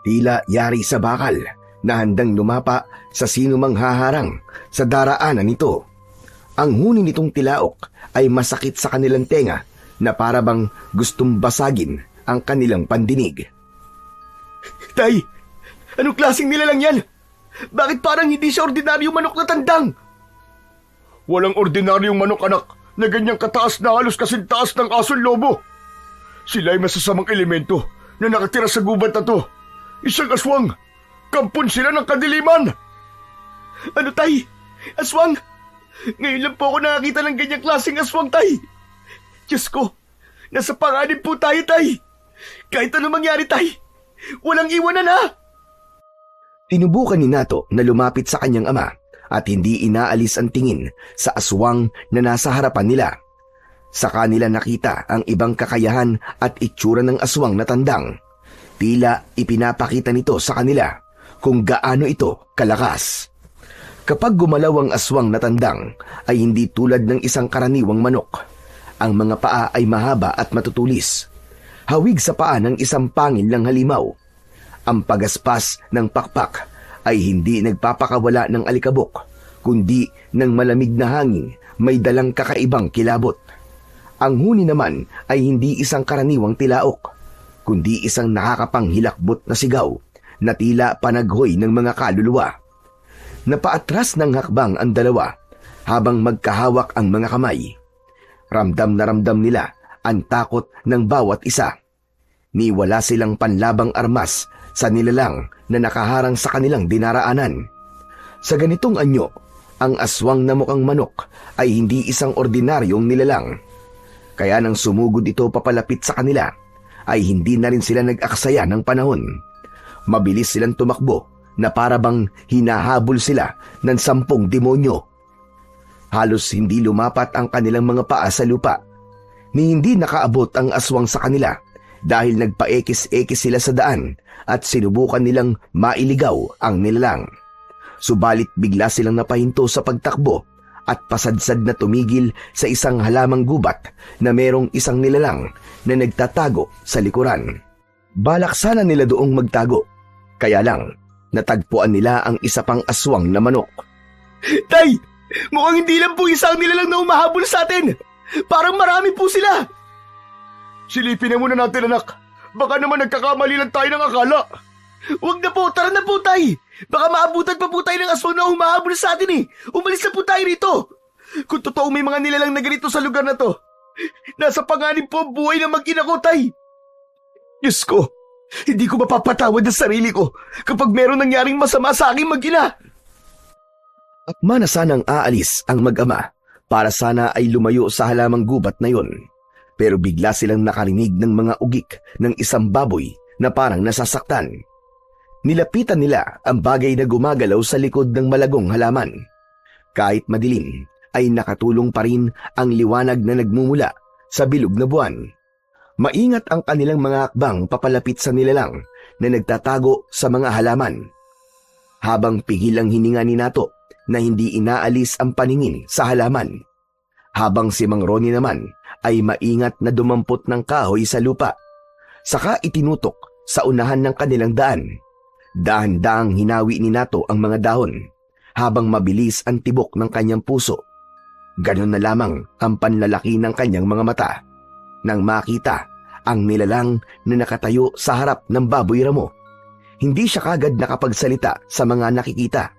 Speaker 1: tila yari sa bakal na handang lumapa sa sinumang haharang sa daraanan nito. Ang huni nitong tilaok ay masakit sa kanilang tenga na parabang gustong basagin ang kanilang pandinig.
Speaker 4: Tay, anong klaseng nilalang yan? Bakit parang hindi siya ordinaryong manok na tandang? Walang ordinaryong manok, anak, na ganyang kataas na halos kasintaas ng asong lobo. Sila ay masasamang elemento na nakatira sa gubat na to. Isang aswang. Kampon sila ng kadiliman. Ano, tay? Aswang? Ngayon lang po ako nakakita ng ganyang klaseng aswang, tay. Diyos ko, nasa panganib po tayo, tay. Kahit ano mangyari, tay, walang iwanan, ha?
Speaker 1: Tinubukan ni Nato na lumapit sa kanyang ama at hindi inaalis ang tingin sa aswang na nasa harapan nila. Sa kanila nakita ang ibang kakayahan at itsura ng aswang na tandang. Tila ipinapakita nito sa kanila kung gaano ito kalakas. Kapag gumalaw ang aswang na tandang ay hindi tulad ng isang karaniwang manok. Ang mga paa ay mahaba at matutulis. Hawig sa paa ng isang pangil ng halimaw. Ang pagaspas ng pakpak ay hindi nagpapakawala ng alikabok, kundi ng malamig na hangin may dalang kakaibang kilabot. Ang huni naman ay hindi isang karaniwang tilaok, kundi isang nakakapanghilakbot na sigaw na tila panaghoy ng mga kaluluwa. Napaatras ng hakbang ang dalawa habang magkahawak ang mga kamay. Ramdam na ramdam nila ang takot ng bawat isa. Niwala silang panlabang armas sa nilalang na nakaharang sa kanilang dinaraanan. Sa ganitong anyo, ang aswang na mukhang manok ay hindi isang ordinaryong nilalang. Kaya nang sumugod ito papalapit sa kanila, ay hindi na rin sila nag-aksaya ng panahon. Mabilis silang tumakbo na parabang hinahabol sila ng 10 demonyo. Halos hindi lumapat ang kanilang mga paa sa lupa, ni hindi nakaabot ang aswang sa kanila dahil nagpaekis-ekis sila sa daan at sinubukan nilang mailigaw ang nilalang. Subalit bigla silang napahinto sa pagtakbo at pasadsad na tumigil sa isang halamang gubat na merong isang nilalang na nagtatago sa likuran. Balak sana nila doong magtago, kaya lang natagpuan nila ang isa pang aswang na manok.
Speaker 4: Tay, mukhang hindi lang po isang nilalang na umahabol sa atin. Parang marami po sila. Silipin na muna natin, anak. Baka naman nagkakamali lang tayo ng akala. Huwag na po, tara na po, tay. Baka maabutan pa po tayo ng aswang na humahabol sa atin, eh. Umalis na po tayo rito. Kung totoo may mga nilalang na ganito sa lugar na to, nasa panganib po ang buhay ng mag-ina ko, tay. Diyos ko, hindi ko mapapatawad ang sarili ko kapag meron nangyaring masama sa aking mag-ina.
Speaker 1: At mana sanang aalis ang mag-ama para sana ay lumayo sa halamang gubat na yon. Pero bigla silang nakarinig ng mga ugik ng isang baboy na parang nasasaktan. Nilapitan nila ang bagay na gumagalaw sa likod ng malagong halaman. Kahit madilim, ay nakatulong pa rin ang liwanag na nagmumula sa bilog na buwan. Maingat ang kanilang mga hakbang papalapit sa nilalang na nagtatago sa mga halaman. Habang pigil ang hininga ni Nato na hindi inaalis ang paningin sa halaman. Habang si Mang Ronnie naman ay maingat na dumampot ng kahoy sa lupa. Saka itinutok sa unahan ng kanilang daan. Dahan-dahang hinawi ni Nato ang mga dahon habang mabilis ang tibok ng kanyang puso. Ganon na lamang ang panlalaki ng kanyang mga mata nang makita ang nilalang na nakatayo sa harap ng baboy ramo. Hindi siya kagad nakapagsalita sa mga nakikita,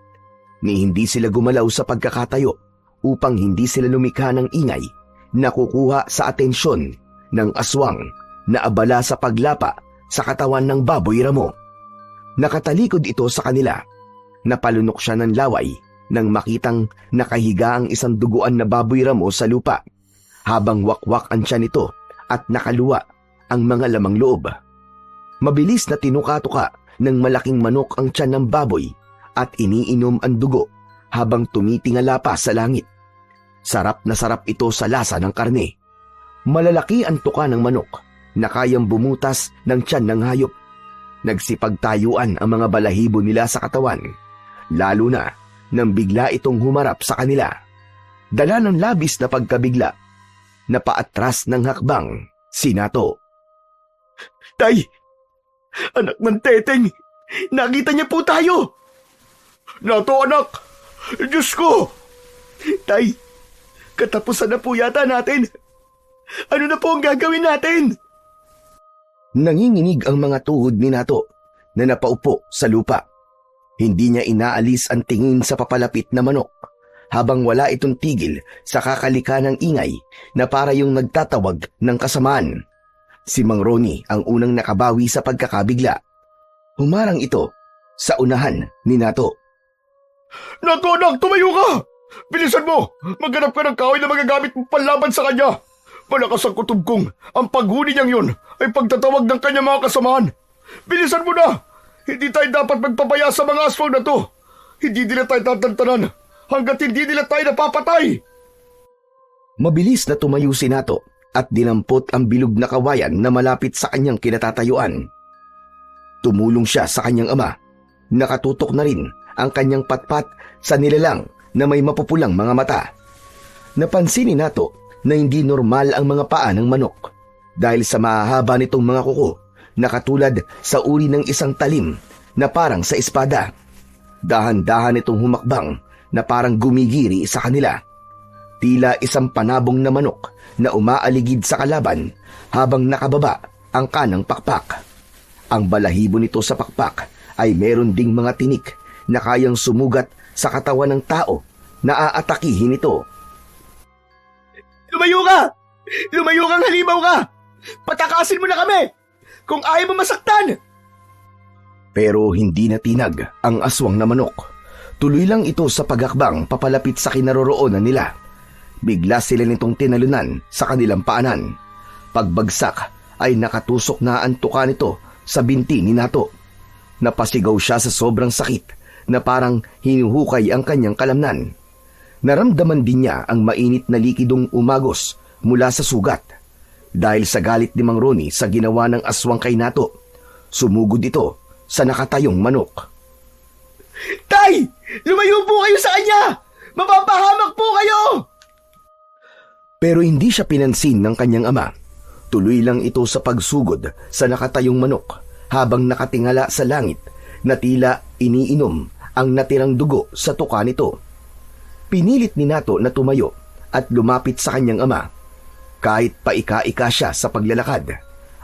Speaker 1: ni hindi sila gumalaw sa pagkakatayo upang hindi sila lumikha ng ingay na kukuha sa atensyon ng aswang na abala sa paglapa sa katawan ng baboy ramo. Nakatalikod ito sa kanila. Napalunok siya ng laway nang makitang nakahiga ang isang duguan na baboy ramo sa lupa, habang wakwak ang tiyan nito at nakaluwa ang mga lamang loob. Mabilis na tinuka-tuka ng malaking manok ang tiyan ng baboy at iniinom ang dugo habang tumitingala pa sa langit. Sarap na sarap ito sa lasa ng karne. Malalaki ang tuka ng manok na kayang bumutas ng tiyan ng hayop. Nagsipagtayuan ang mga balahibo nila sa katawan, lalo na nang bigla itong humarap sa kanila. Dala ng labis na pagkabigla, napaatras ng hakbang si Nato.
Speaker 4: Tay, anak ng Teteng, nakita niya po tayo. Nato, anak, Diyos ko. Tay, katapusan na po yata natin.
Speaker 3: Ano na po ang gagawin natin?
Speaker 1: Nanginginig ang mga tuhod ni Nato na napaupo sa lupa. Hindi niya inaalis ang tingin sa papalapit na manok habang wala itong tigil sa kakalika ng ingay na para yung nagtatawag ng kasamaan. Si Mang Ronnie ang unang nakabawi sa pagkakabigla. Humarang ito sa unahan ni Nato.
Speaker 4: Nato, anak! Tumayo ka! Bilisan mo! Maghanap ka ng kahoy na magagamit mo panlaban sa kanya! Malakas ang kutob kong ang paghuni niyang yun ay pagtatawag ng kanya mga kasamahan. Bilisan mo na! Hindi tayo dapat magpapaya sa mga aswang na to. Hindi nila tayo tatantanan hanggat hindi nila tayo napapatay.
Speaker 1: Mabilis na tumayo si Nato at dinampot ang bilog na kawayan na malapit sa kanyang kinatatayuan. Tumulong siya sa kanyang ama. Nakatutok na rin ang kanyang patpat sa nilalang na may mapupulang mga mata. Napansin ni Nato na hindi normal ang mga paa ng manok dahil sa mahahaba nitong mga kuko na katulad sa uri ng isang talim na parang sa espada. Dahan-dahan itong humakbang na parang gumigiri sa kanila. Tila isang panabong na manok na umaaligid sa kalaban habang nakababa ang kanang pakpak. Ang balahibo nito sa pakpak ay meron ding mga tinik na kayang sumugat sa katawan ng tao na aatakihin ito.
Speaker 3: Lumayo ka! Lumayo kang halimaw ka! Patakasin mo na kami! Kung ayaw mo masaktan!
Speaker 1: Pero hindi natinag ang aswang na manok. Tuloy lang ito sa pagakbang papalapit sa kinaroroonan nila. Bigla sila nitong tinalunan sa kanilang paanan. Pagbagsak ay nakatusok na ang tuka nito sa binti ni Nato. Napasigaw siya sa sobrang sakit na parang hinuhukay ang kanyang kalamnan. Naramdaman din niya ang mainit na likidong umagos mula sa sugat. Dahil sa galit ni Mang Ronnie sa ginawa ng aswang kay Nato, sumugod ito sa nakatayong manok.
Speaker 3: Tay! Lumayo po kayo sa kanya! Mapapahamak po kayo!
Speaker 1: Pero hindi siya pinansin ng kanyang ama. Tuloy lang ito sa pagsugod sa nakatayong manok habang nakatingala sa langit na tila iniinom ang natirang dugo sa tuka nito. Pinilit ni Nato na tumayo at lumapit sa kanyang ama. Kahit paika-ika siya sa paglalakad,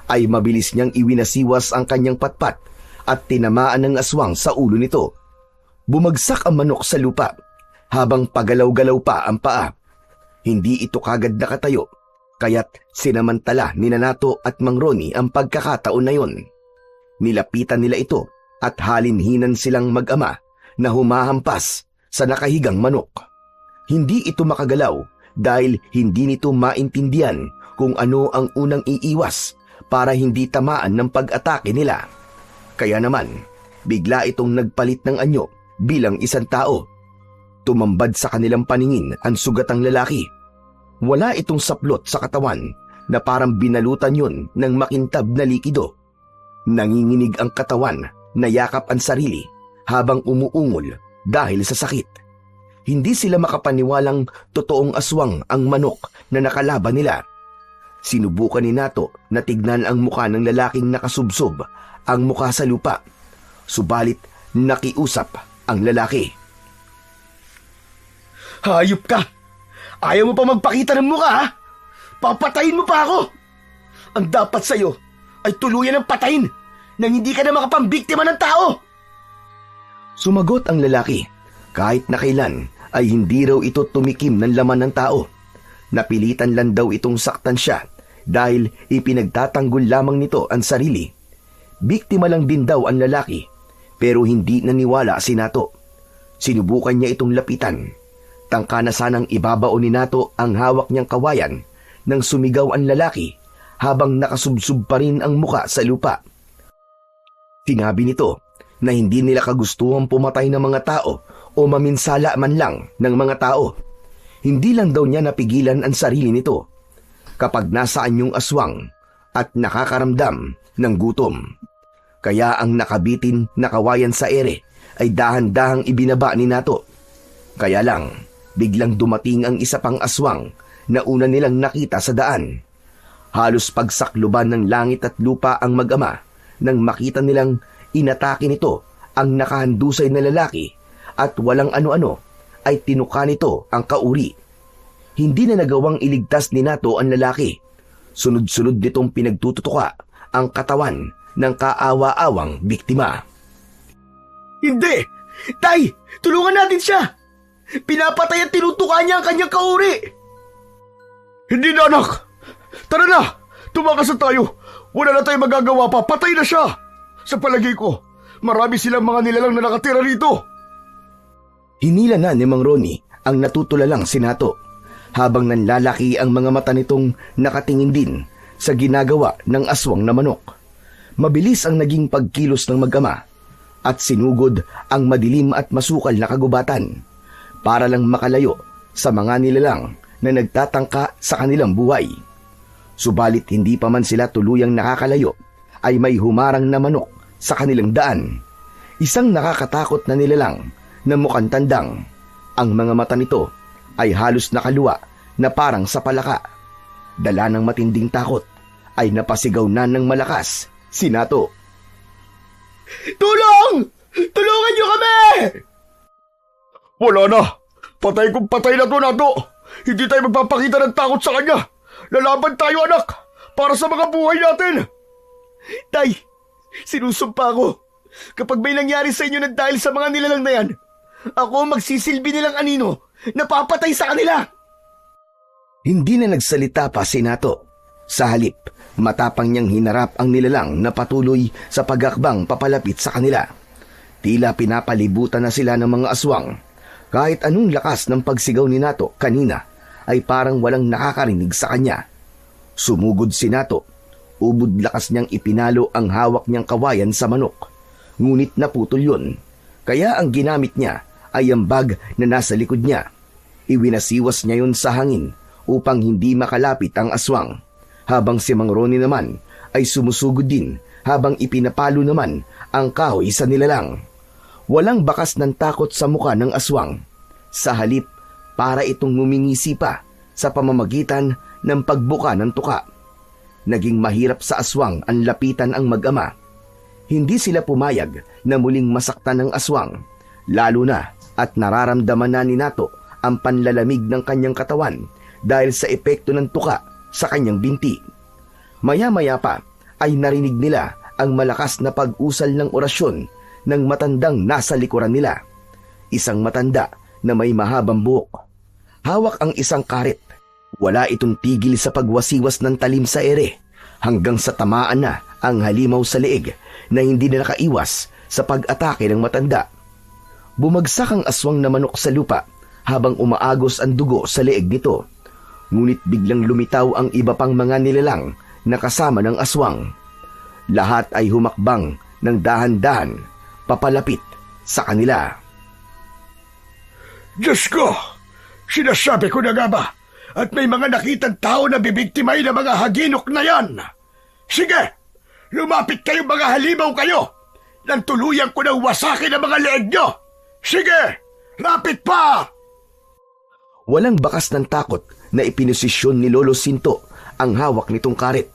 Speaker 1: ay mabilis niyang iwinasiwas ang kanyang patpat at tinamaan ng aswang sa ulo nito. Bumagsak ang manok sa lupa habang pagalaw-galaw pa ang paa. Hindi ito kagad nakatayo, kaya't sinamantala ni Nato at Mang Ronnie ang pagkakataon na yon. Nilapitan nila ito at halinhinan silang mag-ama na humahampas sa nakahigang manok. Hindi ito makagalaw dahil hindi nito maintindihan kung ano ang unang iiwas para hindi tamaan ng pag-atake nila. Kaya naman, bigla itong nagpalit ng anyo bilang isang tao. Tumambad sa kanilang paningin ang sugatang lalaki. Wala itong saplot sa katawan na parang binalutan yun ng makintab na likido. Nanginginig ang katawan na yakap ang sarili habang umuungol dahil sa sakit. Hindi sila makapaniwalang totoong aswang ang manok na nakalaban nila. Sinubukan ni Nato na tignan ang muka ng lalaking nakasubsob ang muka sa lupa. Subalit nakiusap ang lalaki.
Speaker 3: Hayop ka! Ayaw mo pa magpakita ng mukha, ha? Papatayin mo pa ako! Ang dapat sa'yo ay tuluyan ng patayin nang hindi ka na makapambiktima ng tao!
Speaker 1: Sumagot ang lalaki. Kahit na kailan ay hindi raw ito tumikim ng laman ng tao. Napilitan lang daw itong saktan siya dahil ipinagtatanggol lamang nito ang sarili. Biktima lang din daw ang lalaki pero hindi naniwala si Nato. Sinubukan niya itong lapitan. Tangka na sanang ibabaon ni Nato ang hawak niyang kawayan nang sumigaw ang lalaki habang nakasubsob pa rin ang muka sa lupa. Sinabi nito na hindi nila kagustuhan pumatay ng mga tao o maminsala man lang ng mga tao. Hindi lang daw niya napigilan ang sarili nito kapag nasaan yung aswang at nakakaramdam ng gutom. Kaya ang nakabitin na kawayan sa ere ay dahan-dahang ibinaba ni Nato. Kaya lang, biglang dumating ang isa pang aswang na una nilang nakita sa daan. Halos pagsakluban ng langit at lupa ang mag-ama nang makita nilang inatake nito ang nakahandusay na lalaki at walang ano-ano ay tinuka nito ang kauri. Hindi na nagawang iligtas ni Nato ang lalaki Sunod-sunod nitong pinagtututuka ang katawan ng kaawa-awang biktima.
Speaker 4: Hindi! Tay! Tulungan natin siya! Pinapatay at tinutuka niya ang kanyang kauri! Hindi na, anak! Tara na! Tumakas na tayo! Wala na tayong magagawa pa! Patay na siya! Sa palagay ko, marami silang mga nilalang na nakatira rito!
Speaker 1: Hinila na ni Mang Ronnie ang natutulalang sinato habang nanlalaki ang mga mata nitong nakatingin din sa ginagawa ng aswang na manok. Mabilis ang naging pagkilos ng mag-ama at sinugod ang madilim at masukal na kagubatan para lang makalayo sa mga nilalang na nagtatangka sa kanilang buhay. Subalit hindi pa man sila tuluyang nakakalayo ay may humarang na manok sa kanilang daan. Isang nakakatakot na nilalang na mukhang tandang. Ang mga mata nito ay halos nakaluwa na parang sa palaka. Dala ng matinding takot ay napasigaw na ng malakas si Nato.
Speaker 4: Tulong! Tulungan niyo kami! Wala na! Patay kung patay na to, Nato! Hindi tayo magpapakita ng takot sa kanya! Lalaban tayo, anak! Para sa mga buhay natin! Tay, sinusumpa ko. Kapag may nangyari sa inyo na dahil sa mga nilalang na yan, ako magsisilbi nilang anino na papatay sa kanila!
Speaker 1: Hindi na nagsalita pa si Nato. Sa halip, matapang niyang hinarap ang nilalang na patuloy sa pagakbang papalapit sa kanila. Tila pinapalibutan na sila ng mga aswang. Kahit anong lakas ng pagsigaw ni Nato kanina ay parang walang nakakarinig sa kanya. Sumugod si Nato. Ubod lakas niyang ipinalo ang hawak niyang kawayan sa manok. Ngunit naputol yun. Kaya ang ginamit niya ay ang bag na nasa likod niya. Iwinasiwas niya yun sa hangin upang hindi makalapit ang aswang. Habang si Mang Ronnie naman ay sumusugod din habang ipinapalo naman ang kahoy sa nilalang. Walang bakas ng takot sa muka ng aswang. Sa halip, para itong ngumingisi pa sa pamamagitan ng pagbuka ng tuka. Naging mahirap sa aswang ang lapitan ang mag-ama. Hindi sila pumayag na muling masaktan ng aswang, lalo na at nararamdaman na ni Nato ang panlalamig ng kanyang katawan dahil sa epekto ng tuka sa kanyang binti. Maya-maya pa ay narinig nila ang malakas na pag-usal ng orasyon ng matandang nasa likuran nila. Isang matanda na may mahabang buhok. Hawak ang isang karet. Wala itong tigil sa pagwasiwas ng talim sa ere hanggang sa tamaan na ang halimaw sa leeg na hindi na nakaiwas sa pag-atake ng matanda. Bumagsak ang aswang na manok sa lupa habang umaagos ang dugo sa leeg nito. Ngunit biglang lumitaw ang iba pang mga nilalang na kasama ng aswang. Lahat ay humakbang ng dahan-dahan papalapit sa kanila.
Speaker 4: Diyos ko! Sinasabi ko na nga ba? At may mga nakitang tao na bibiktimay ng mga haginok na yan. Sige! Lumapit kayo mga halimaw kayo! Nang tuluyan ko ng wasakin ang mga leeg nyo! Sige! Lapit pa!
Speaker 1: Walang bakas ng takot na ipinosisyon ni Lolo Sinto ang hawak nitong karet.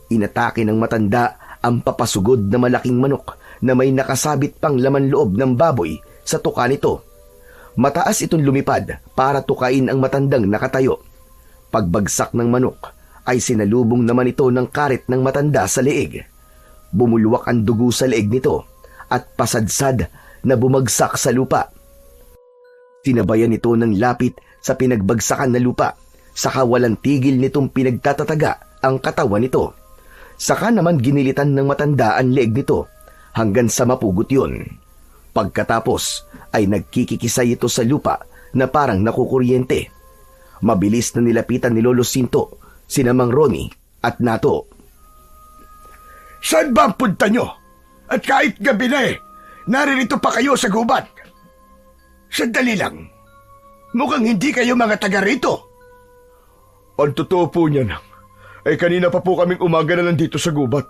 Speaker 1: Inatake ng matanda ang papasugod na malaking manok na may nakasabit pang laman loob ng baboy sa tuka nito. Mataas itong lumipad para tukain ang matandang nakatayo. Pagbagsak ng manok ay sinalubong naman ito ng karet ng matanda sa leeg. Bumulwak ang dugo sa leeg nito at pasadsad na bumagsak sa lupa. Tinabayan ito ng lapit sa pinagbagsakan na lupa, saka walang tigil nitong pinagtatataga ang katawan nito. Saka naman ginilitan ng matanda ang leeg nito hanggang sa mapugot yun. Pagkatapos ay nagkikikisay ito sa lupa na parang nakukuryente. Mabilis na nilapitan ni Lolo Sinto, sina Mang Ronnie at Nato.
Speaker 4: Saan ba ang punta nyo? At kahit gabi na naririto pa kayo sa gubat. Sandali lang. Mukhang hindi kayo mga taga rito. Ang totoo po niyan ay kanina pa po kaming umaga na nandito sa gubat.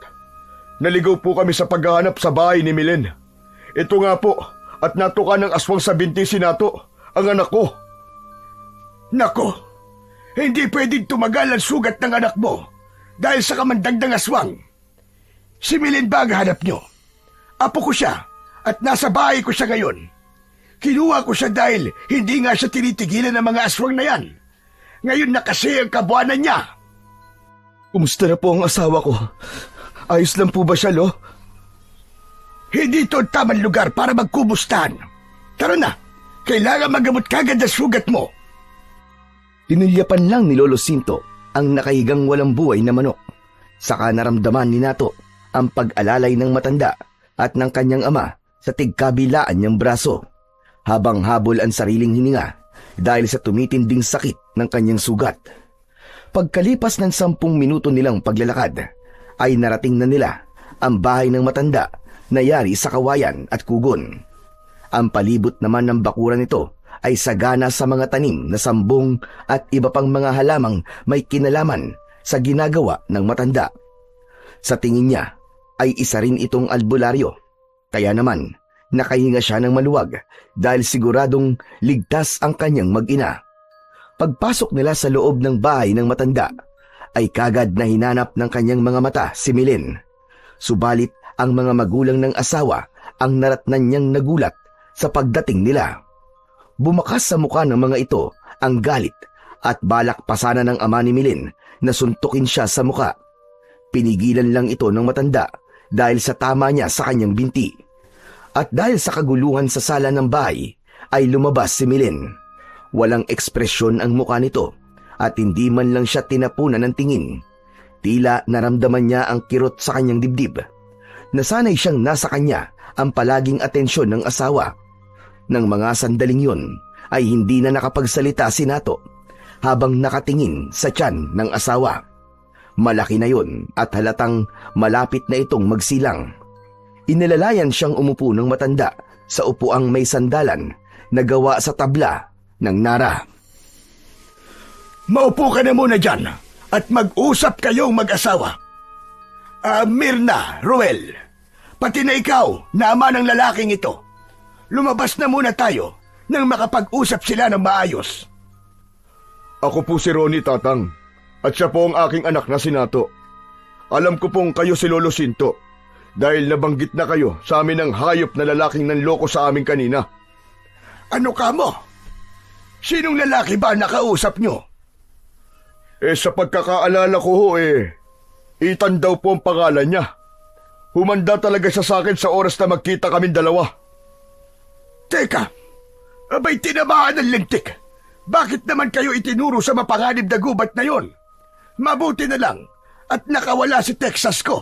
Speaker 4: Naligaw po kami sa paghahanap sa bahay ni Milen. Ito nga po, at natuka ng aswang sa binti si Nato, ang anak ko. Nako, hindi pwedeng tumagal ang sugat ng anak mo dahil sa kamandagdang aswang. Si Milen ba ang hanap nyo? Apo ko siya at nasa bahay ko siya ngayon. Kinuha ko siya dahil hindi nga siya tinitigilan ng mga aswang na yan. Ngayon na kasi ang kabuanan niya. Kumusta na po ang asawa ko? Ayos lang po ba siya, Lo?
Speaker 2: Hindi ito ang tamang lugar para magkumustahan. Tara na, kailangan magamot kagad ang sugat mo.
Speaker 1: Tinulyapan lang ni Lolo Sinto ang nakahigang walang buhay na manok. Saka naramdaman ni Nato ang pag-alalay ng matanda at ng kanyang ama sa tigkabilaan niyang braso, habang habol ang sariling hininga dahil sa tumitinding sakit ng kanyang sugat. Pagkalipas ng 10 minuto nilang paglalakad, ay narating na nila ang bahay ng matanda na yari sa kawayan at kugon. Ang palibot naman ng bakuran nito ay sagana sa mga tanim na sambong at iba pang mga halamang may kinalaman sa ginagawa ng matanda. Sa tingin niya ay isa rin itong albularyo, kaya naman nakahinga siya ng maluwag dahil siguradong ligtas ang kanyang mag-ina. Pagpasok nila sa loob ng bahay ng matanda, ay kagad na hinanap ng kanyang mga mata si Milen. Subalit ang mga magulang ng asawa ang naratnan niyang nagulat sa pagdating nila. Bumakas sa mukha ng mga ito ang galit at balak pasana ng ama ni Milen na suntukin siya sa mukha. Pinigilan lang ito ng matanda dahil sa tama niya sa kanyang binti. At dahil sa kaguluhan sa sala ng bahay, ay lumabas si Milen. Walang ekspresyon ang mukha nito at hindi man lang siya tinapunan ng tingin. Tila naramdaman niya ang kirot sa kanyang dibdib. Nasanay siyang nasa kanya ang palaging atensyon ng asawa. Nang mga sandaling yun ay hindi na nakapagsalita si Nato habang nakatingin sa tiyan ng asawa. Malaki na yun at halatang malapit na itong magsilang. Inilalayan siyang umupo ng matanda sa upuang may sandalan na gawa sa tabla ng Nara.
Speaker 2: Maupo ka na muna dyan at mag-usap kayong mag-asawa. Mirna, Ruel, pati na ikaw na ama ng lalaking ito. Lumabas na muna tayo nang makapag-usap sila ng maayos.
Speaker 4: Ako po si Ronnie, Tatang, at siya po ang aking anak na si Nato. Alam ko pong kayo si Lolo Sinto dahil nabanggit na kayo sa amin ng hayop na lalaking nanloko sa amin kanina.
Speaker 2: Ano ka mo? Sinong lalaki ba nakausap nyo?
Speaker 4: Sa pagkakaalala ko ho Ethan daw po ang pangalan niya. Humanda talaga siya sa akin sa oras na magkita kaming dalawa.
Speaker 2: Teka, abay tinamaan ng lintik. Bakit naman kayo itinuro sa mapanganib na gubat na yon? Mabuti na lang at nakawala si Texas ko.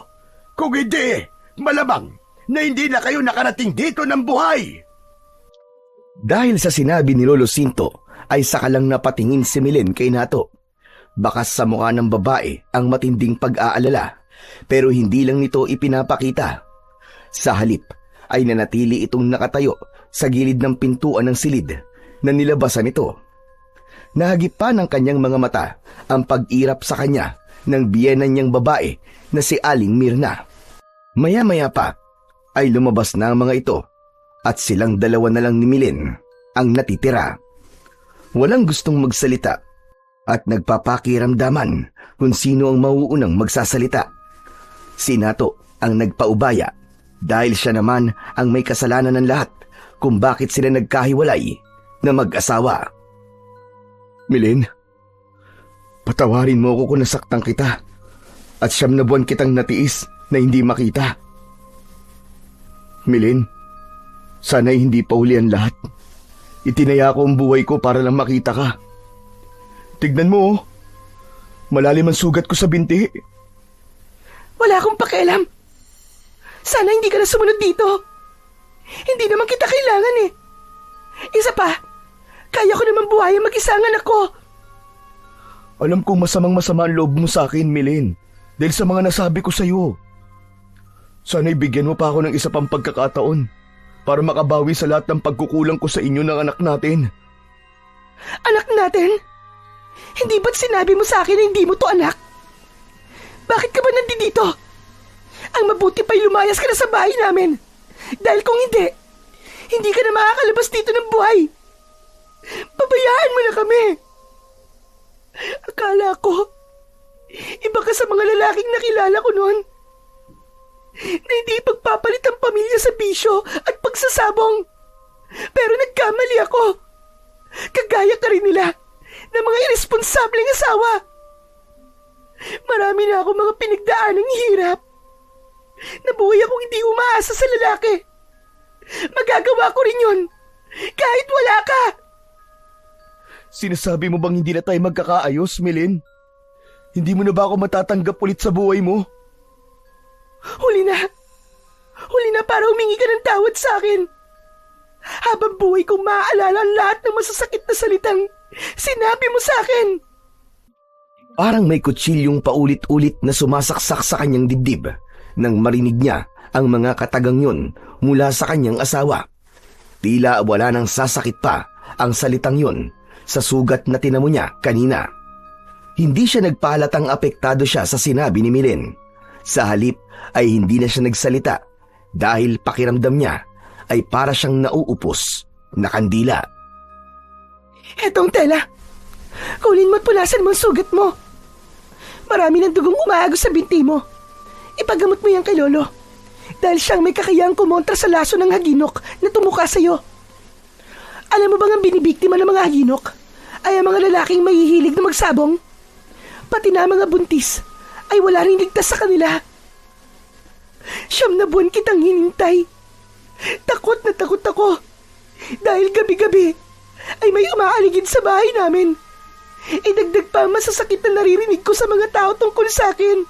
Speaker 2: Kung hindi, malamang na hindi na kayo nakarating dito ng buhay.
Speaker 1: Dahil sa sinabi ni Lolo Sinto ay sakalang napatingin si Milen kay Nato. Bakas sa mukha ng babae ang matinding pag-aalala pero hindi lang nito ipinapakita. Sa halip ay nanatili itong nakatayo sa gilid ng pintuan ng silid na nilabasan ito. Nahagip pa ng kanyang mga mata ang pag-irap sa kanya ng biyenan niyang babae na si Aling Mirna. Maya-maya pa ay lumabas na ang mga ito at silang dalawa na lang ni Milen ang natitira. Walang gustong magsalita at nagpapakiramdaman kung sino ang mauunang magsasalita. Si Nato ang nagpaubaya dahil siya naman ang may kasalanan ng lahat kung bakit sila nagkahiwalay na mag-asawa.
Speaker 4: Milen, patawarin mo ako kung nasaktan kita at 9 na buwan kitang natiis na hindi makita. Milen, sana'y hindi pa uli ang lahat. Itinaya ko ang buhay ko para lang makita ka. Tignan mo, malalim ang sugat ko sa binti.
Speaker 3: Wala akong pakialam. Sana hindi ka na sumunod dito. Hindi naman kita kailangan eh. Isa pa, kaya ko naman buhayin mag-isa ang anak ko.
Speaker 4: Alam kong masamang-masama ang loob mo sa akin, Milen, dahil sa mga nasabi ko sa iyo. Sana'y bigyan mo pa ako ng isa pang pagkakataon para makabawi sa lahat ng pagkukulang ko sa inyo ng anak natin.
Speaker 3: Anak natin? Hindi ba't sinabi mo sa akin na hindi mo to anak? Bakit ka ba nandito? Ang mabuti pa'y lumayas ka na sa bahay namin. Dahil kung hindi, hindi ka na makakalabas dito ng buhay. Pabayaan mo na kami. Akala ko, iba ka sa mga lalaking nakilala ko noon. Na hindi pagpapalit ang pamilya sa bisyo at pagsasabong. Pero nagkamali ako. Kagaya ka rin nila ng mga irresponsableng asawa. Marami na akong mga pinagdaan ng hirap. Nabuhay akong hindi umaasa sa lalaki. Magagawa ko rin yun, kahit wala ka.
Speaker 4: Sinasabi mo bang hindi na tayo magkakaayos, Milin? Hindi mo na ba ako matatanggap ulit sa buhay mo?
Speaker 3: Huli na. Huli na para humingi ka ng tawad sa akin. Habang buhay kong maaalala ang lahat ng masasakit na salitang sinabi mo sa akin.
Speaker 1: Parang may kutsilyong paulit-ulit na sumasaksak sa kanyang dibdib nang marinig niya ang mga katagang yun mula sa kanyang asawa. Tila wala nang sasakit pa ang salitang yun sa sugat na tinamo niya kanina. Hindi siya nagpahalatang apektado siya sa sinabi ni Milin. Sa halip ay hindi na siya nagsalita dahil pakiramdam niya ay para siyang nauupos na kandila.
Speaker 3: Etong tela. Kunin mo at punasan mo ang sugat mo. Marami ng dugong umaagos sa binti mo. Ipagamot mo yan kay Lolo. Dahil siyang may kakayahang kumontra sa laso ng haginok na tumuka sa'yo. Alam mo bang ang binibiktima ng mga haginok ay ang mga lalaking mahihilig na magsabong? Pati na mga buntis ay wala rin ligtas sa kanila. 9 na buwan kitang hinintay. Takot na takot ako. Dahil gabi-gabi ay may umaaligid sa bahay namin. Idagdag pa ang masasakit na naririnig ko sa mga tao tungkol sa akin.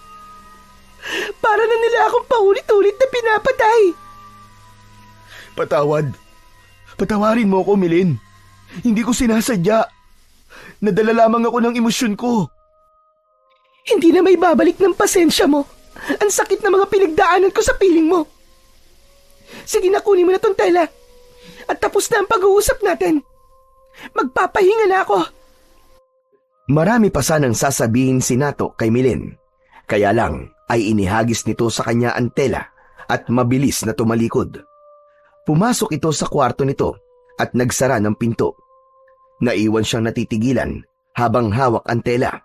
Speaker 3: Para na nila akong paulit-ulit na pinapatay.
Speaker 4: Patawad. Patawarin mo ako, Milin. Hindi ko sinasadya. Nadala lamang ako ng emosyon ko.
Speaker 3: Hindi na may babalik ng pasensya mo. Ang sakit na mga pinagdaanan ko sa piling mo. Sige na, kunin mo na tong tela. At tapos na ang pag-uusap natin. Magpapahinga na ako.
Speaker 1: Marami pa sanang sasabihin si Nato kay Milin. Kaya lang ay inihagis nito sa kanya ang tela at mabilis na tumalikod. Pumasok ito sa kwarto nito at nagsara ng pinto. Naiwan siyang natitigilan habang hawak ang tela.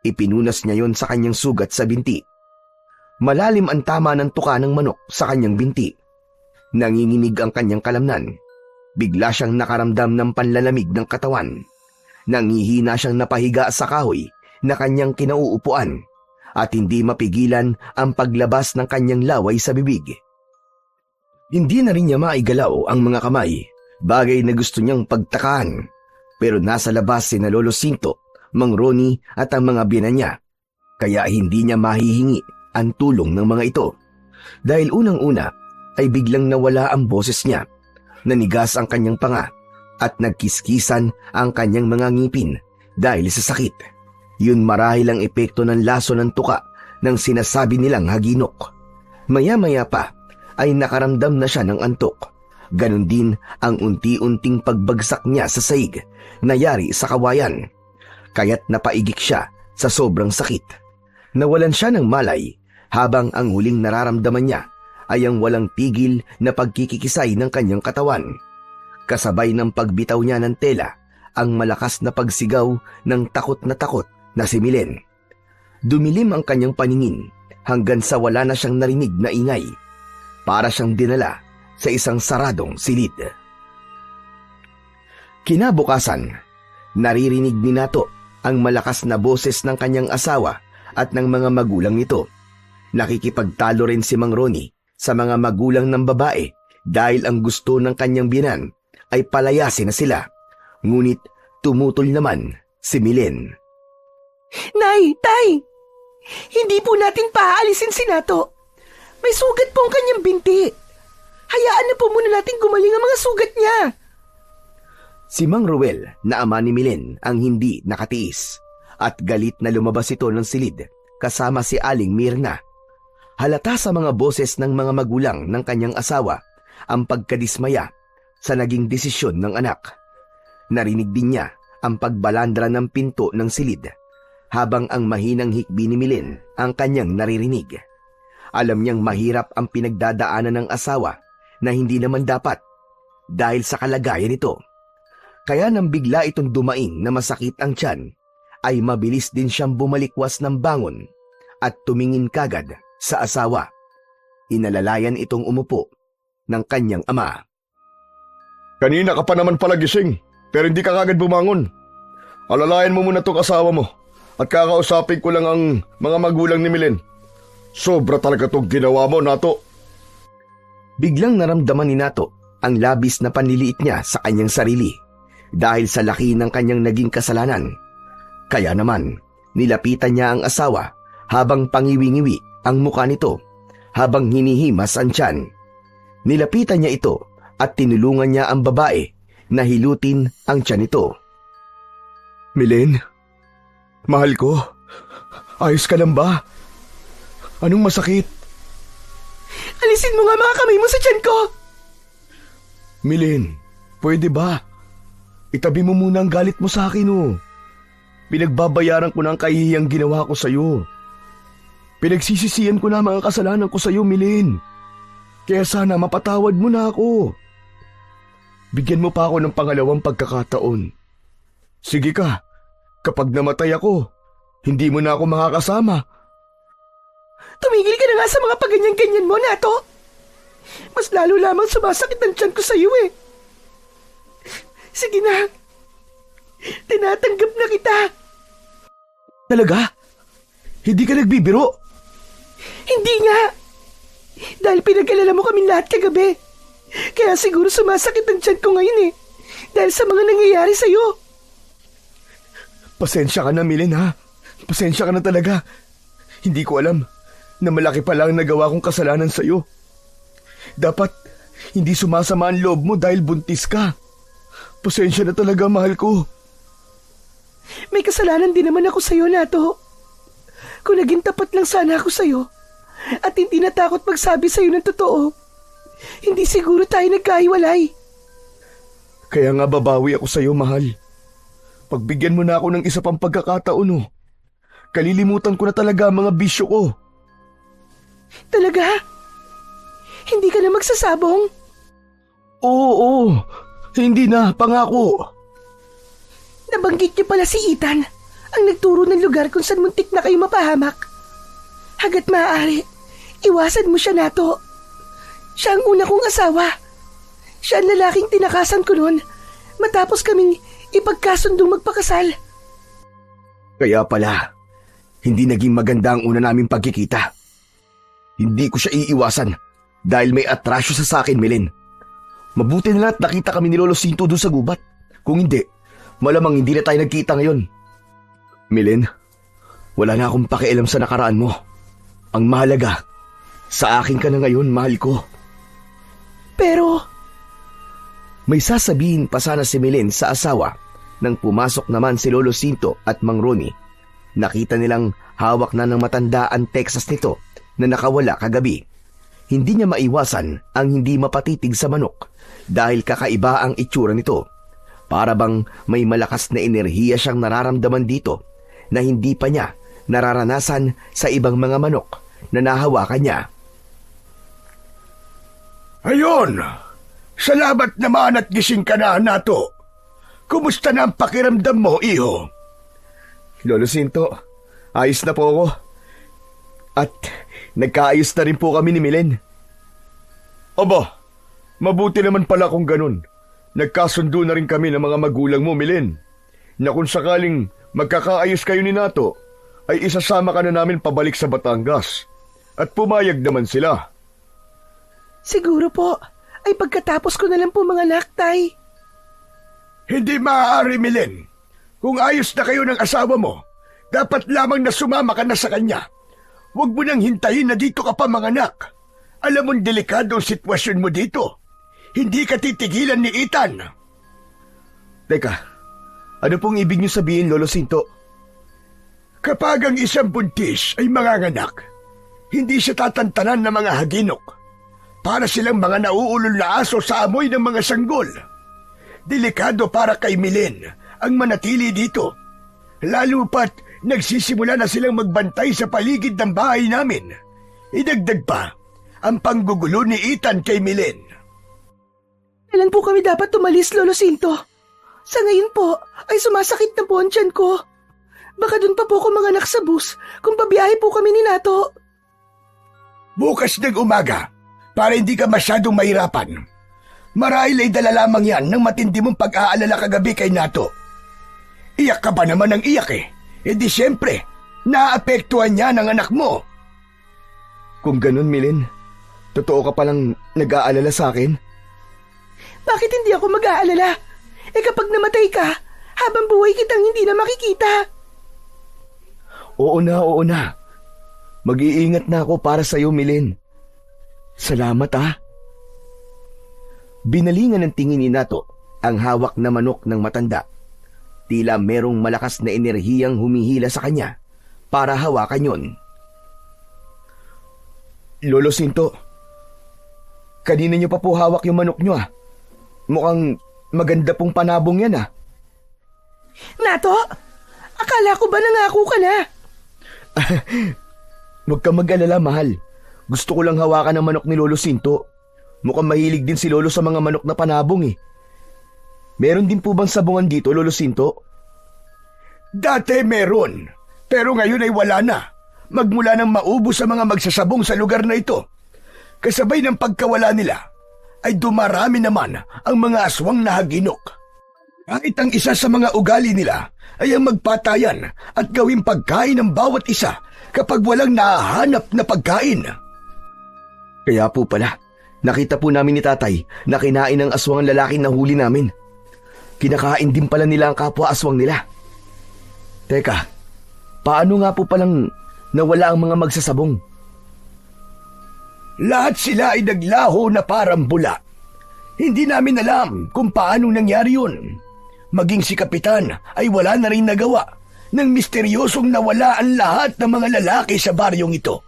Speaker 1: Ipinunas niya yon sa kanyang sugat sa binti. Malalim ang tama ng tuka ng manok sa kanyang binti. Nanginginig ang kanyang kalamnan. Bigla siyang nakaramdam ng panlalamig ng katawan. Nangihina siyang napahiga sa kahoy na kanyang kinauupuan at hindi mapigilan ang paglabas ng kanyang laway sa bibig. Hindi na rin niya maigalaw ang mga kamay, bagay na gusto niyang pagtakaan. Pero nasa labas sina Lolo Sinto, Mang Ronnie at ang mga biyenan niya. Kaya hindi niya mahihingi ang tulong ng mga ito. Dahil unang-una ay biglang nawala ang boses niya. Nanigas ang kanyang panga at nagkiskisan ang kanyang mga ngipin dahil sa sakit. Yun marahil ang epekto ng laso ng tuka ng sinasabi nilang haginok. Maya-maya pa ay nakaramdam na siya ng antok. Ganon din ang unti-unting pagbagsak niya sa saig na yari sa kawayan. Kaya't napaigik siya sa sobrang sakit. Nawalan siya ng malay habang ang huling nararamdaman niya ay ang walang tigil na pagkikikisay ng kanyang katawan. Kasabay ng pagbitaw niya ng tela, ang malakas na pagsigaw ng takot na si Milin. Dumilim ang kanyang paningin hanggang sa wala na siyang narinig na ingay. Para siyang dinala sa isang saradong silid. Kinabukasan, naririnig ni Nato ang malakas na boses ng kanyang asawa at ng mga magulang nito. Nakikipagtalo rin si Mang Ronnie sa mga magulang ng babae dahil ang gusto ng kanyang biyenan ay palayasin na sila. Ngunit tumutol naman si Milin.
Speaker 3: Nay, Tay! Hindi po natin paaalisin si Nato. May sugat po ang kanyang binti. Hayaan na po muna natin gumaling ang mga sugat niya.
Speaker 1: Si Mang Ruel na ama ni Milin ang hindi nakatiis at galit na lumabas ito ng silid kasama si Aling Mirna. Halata sa mga boses ng mga magulang ng kanyang asawa ang pagkadismaya sa naging desisyon ng anak. Narinig din niya ang pagbalandra ng pinto ng silid habang ang mahinang hikbi ni Milin ang kanyang naririnig. Alam niyang mahirap ang pinagdadaanan ng asawa na hindi naman dapat dahil sa kalagayan nito. Kaya nang bigla itong dumaing na masakit ang tiyan, ay mabilis din siyang bumalikwas ng bangon at tumingin kagad sa asawa. Inalalayan itong umupo ng kanyang ama.
Speaker 4: Kanina ka pa naman pala gising, pero hindi ka kagad bumangon. Alalayan mo muna tong asawa mo at kakausapin ko lang ang mga magulang ni Milen. Sobra talaga tong ginawa mo, Nato.
Speaker 1: Biglang naramdaman ni Nato ang labis na panliliit niya sa kanyang sarili dahil sa laki ng kanyang naging kasalanan. Kaya naman, nilapitan niya ang asawa habang pangiwi-ngiwi ang mukha nito habang hinihimas ang tiyan. Nilapitan niya ito at tinulungan niya ang babae na hilutin ang tiyan nito.
Speaker 4: Milen, mahal ko, ayos ka lang ba? Anong masakit?
Speaker 3: Alisin mo nga mga kamay mo sa tiyan ko!
Speaker 4: Milen, pwede ba? Itabi mo muna ang galit mo sa akin, oh. Pinagbabayaran ko na ang kahihiyang ginawa ko sa'yo. Pinagsisisihan ko na mga kasalanan ko sa'yo, Milen. Kaya sana mapatawad mo na ako. Bigyan mo pa ako ng pangalawang pagkakataon. Sige ka, kapag namatay ako, hindi mo na ako makakasama.
Speaker 3: Tumigil ka na nga sa mga paganyan-ganyan mo, Nato! Mas lalo lamang sumasakit ang tiyan ko sa iyo eh. Sige na. Tinatanggap na kita.
Speaker 4: Talaga? Hindi ka nagbibiro?
Speaker 3: Hindi nga. Dahil pinag-alala mo kami lahat kagabi. Kaya siguro sumasakit ang tiyan ko ngayon eh. Dahil sa mga nangyayari sa iyo.
Speaker 4: Pasensya ka na, Milen, ha? Pasensya ka na talaga. Hindi ko alam na malaki pala ang nagawa kong kasalanan sa iyo. Dapat hindi sumasama ang loob mo dahil buntis ka. Pasensya na talaga, mahal ko.
Speaker 3: May kasalanan din naman ako sa iyo, Nato. Kung naging tapat lang sana ako sa iyo at hindi natakot magsabi sa iyo ng totoo, hindi siguro tayo nagkahiwalay.
Speaker 4: Kaya nga babawi ako sa iyo, mahal. Pagbigyan mo na ako ng isa pang pagkakataon, oh. Kalilimutan ko na talaga ang mga bisyo ko.
Speaker 3: Talaga? Hindi ka na magsasabong?
Speaker 4: Oo, hindi na, pangako.
Speaker 3: Nabanggit niyo pala si Ethan, ang nagturo ng lugar kung saan muntik na kayo mapahamak. Hanggat maaari, iwasan mo siya, Nato. Siya ang una kong asawa. Siya ang lalaking tinakasan ko noon matapos kaming ipagkasundong magpakasal.
Speaker 1: Kaya pala, hindi naging maganda ang una naming pagkikita. Hindi ko siya iiwasan dahil may atrasyo sa akin, Milen. Mabuti na lahat nakita kami ni Lolo Sinto doon sa gubat. Kung hindi, malamang hindi na tayo nagkita ngayon. Milen, wala na akong pakialam sa nakaraan mo. Ang mahalaga, sa akin ka na ngayon, mahal ko.
Speaker 3: Pero...
Speaker 1: May sasabihin pa sana si Milen sa asawa nang pumasok naman si Lolo Sinto at Mang Ronnie. Nakita nilang hawak na ng matanda ang Texas nito na nakawala kagabi. Hindi niya maiwasan ang hindi mapatitig sa manok dahil kakaiba ang itsura nito. Para bang may malakas na enerhiya siyang nararamdaman dito na hindi pa niya nararanasan sa ibang mga manok na nahawakan niya.
Speaker 2: Ayun! Salamat naman at gising ka na, Nato. Kumusta na ang pakiramdam mo, iho?
Speaker 4: Lolo Sinto, ayos na po ako. At nagkaayos na rin po kami ni Milen. Aba, mabuti naman pala kung ganun. Nagkasundo na rin kami ng mga magulang mo, Milen, na kung sakaling magkakaayos kayo ni Nato, ay isasama ka na namin pabalik sa Batangas. At pumayag naman sila.
Speaker 3: siguro po, ay pagkatapos ko na lang po mga anak, Tay.
Speaker 2: Hindi maaari, Milen. Kung ayos na kayo ng asawa mo, dapat lamang na sumama ka na sa kanya. Huwag mo nang hintayin na dito ka pa, mga anak. Alam mong delikado ang sitwasyon mo dito. Hindi ka titigilan ni Ethan.
Speaker 4: Teka, ano pong ibig niyo sabihin, Lolo Sinto?
Speaker 2: Kapag ang isang buntis ay manganganak, hindi siya tatantanan ng mga haginok. Para silang mga nauulol na aso sa amoy ng mga sanggol. Delikado para kay Milen ang manatili dito. Lalo pat nagsisimula na silang magbantay sa paligid ng bahay namin. Idagdag pa ang panggugulo ni Ethan kay Milen.
Speaker 3: Kailan po kami dapat tumalis, Lolo Sinto? Sa ngayon po, ay sumasakit na po ang tiyan ko. Baka dun pa po ako manganak sa bus kung pabiyahe po kami ni Nato.
Speaker 2: Bukas ng umaga, para hindi ka masyadong mahirapan. Marahil ay dala lamang yan ng matindi mong pag-aalala kagabi kay Nato. Iyak ka ba naman ng iyak eh? E di siyempre, naapektuhan niya ng anak mo.
Speaker 4: Kung ganun, Milen, totoo ka palang nag-aalala sa akin?
Speaker 3: Bakit hindi ako mag-aalala? Eh kapag namatay ka, habang buhay kitang hindi na makikita.
Speaker 4: Oo na. Mag-iingat na ako para sa'yo, Milen. Salamat, ah. Binalingan ng tingin ni Nato ang hawak na manok ng matanda. Tila merong malakas na enerhiyang humihila sa kanya para hawakan yon. Lolo Sinto, kanina niyo pa po hawak yung manok niyo, ah. Mukhang maganda pong panabong yan, ah.
Speaker 3: Nato, akala ko ba nangako ka na?
Speaker 4: Huwag kang mag-alala, mahal. Gusto ko lang hawakan ang manok ni Lolo Sinto. Mukhang mahilig din si Lolo sa mga manok na panabong, eh. Meron din po bang sabungan dito, Lolo Sinto?
Speaker 2: Dati meron, pero ngayon ay wala na. Magmula nang maubos sa mga magsasabong sa lugar na ito. Kasabay ng pagkawala nila, ay dumarami naman ang mga aswang na haginok. Kahit ang isa sa mga ugali nila ay ang magpatayan at gawing pagkain ng bawat isa kapag walang nahahanap na pagkain.
Speaker 4: Kaya po pala, nakita po namin ni tatay na kinain ng aswang ang lalaking nahuli namin. Kinakain din pala nila ang kapwa aswang nila. Teka, paano nga po palang nawala ang mga magsasabong?
Speaker 2: Lahat sila ay naglaho na parang bula. Hindi namin alam kung paano nangyari yun. Maging si Kapitan ay wala na rin nagawa nang misteryosong nawala ang lahat ng mga lalaki sa baryong ito.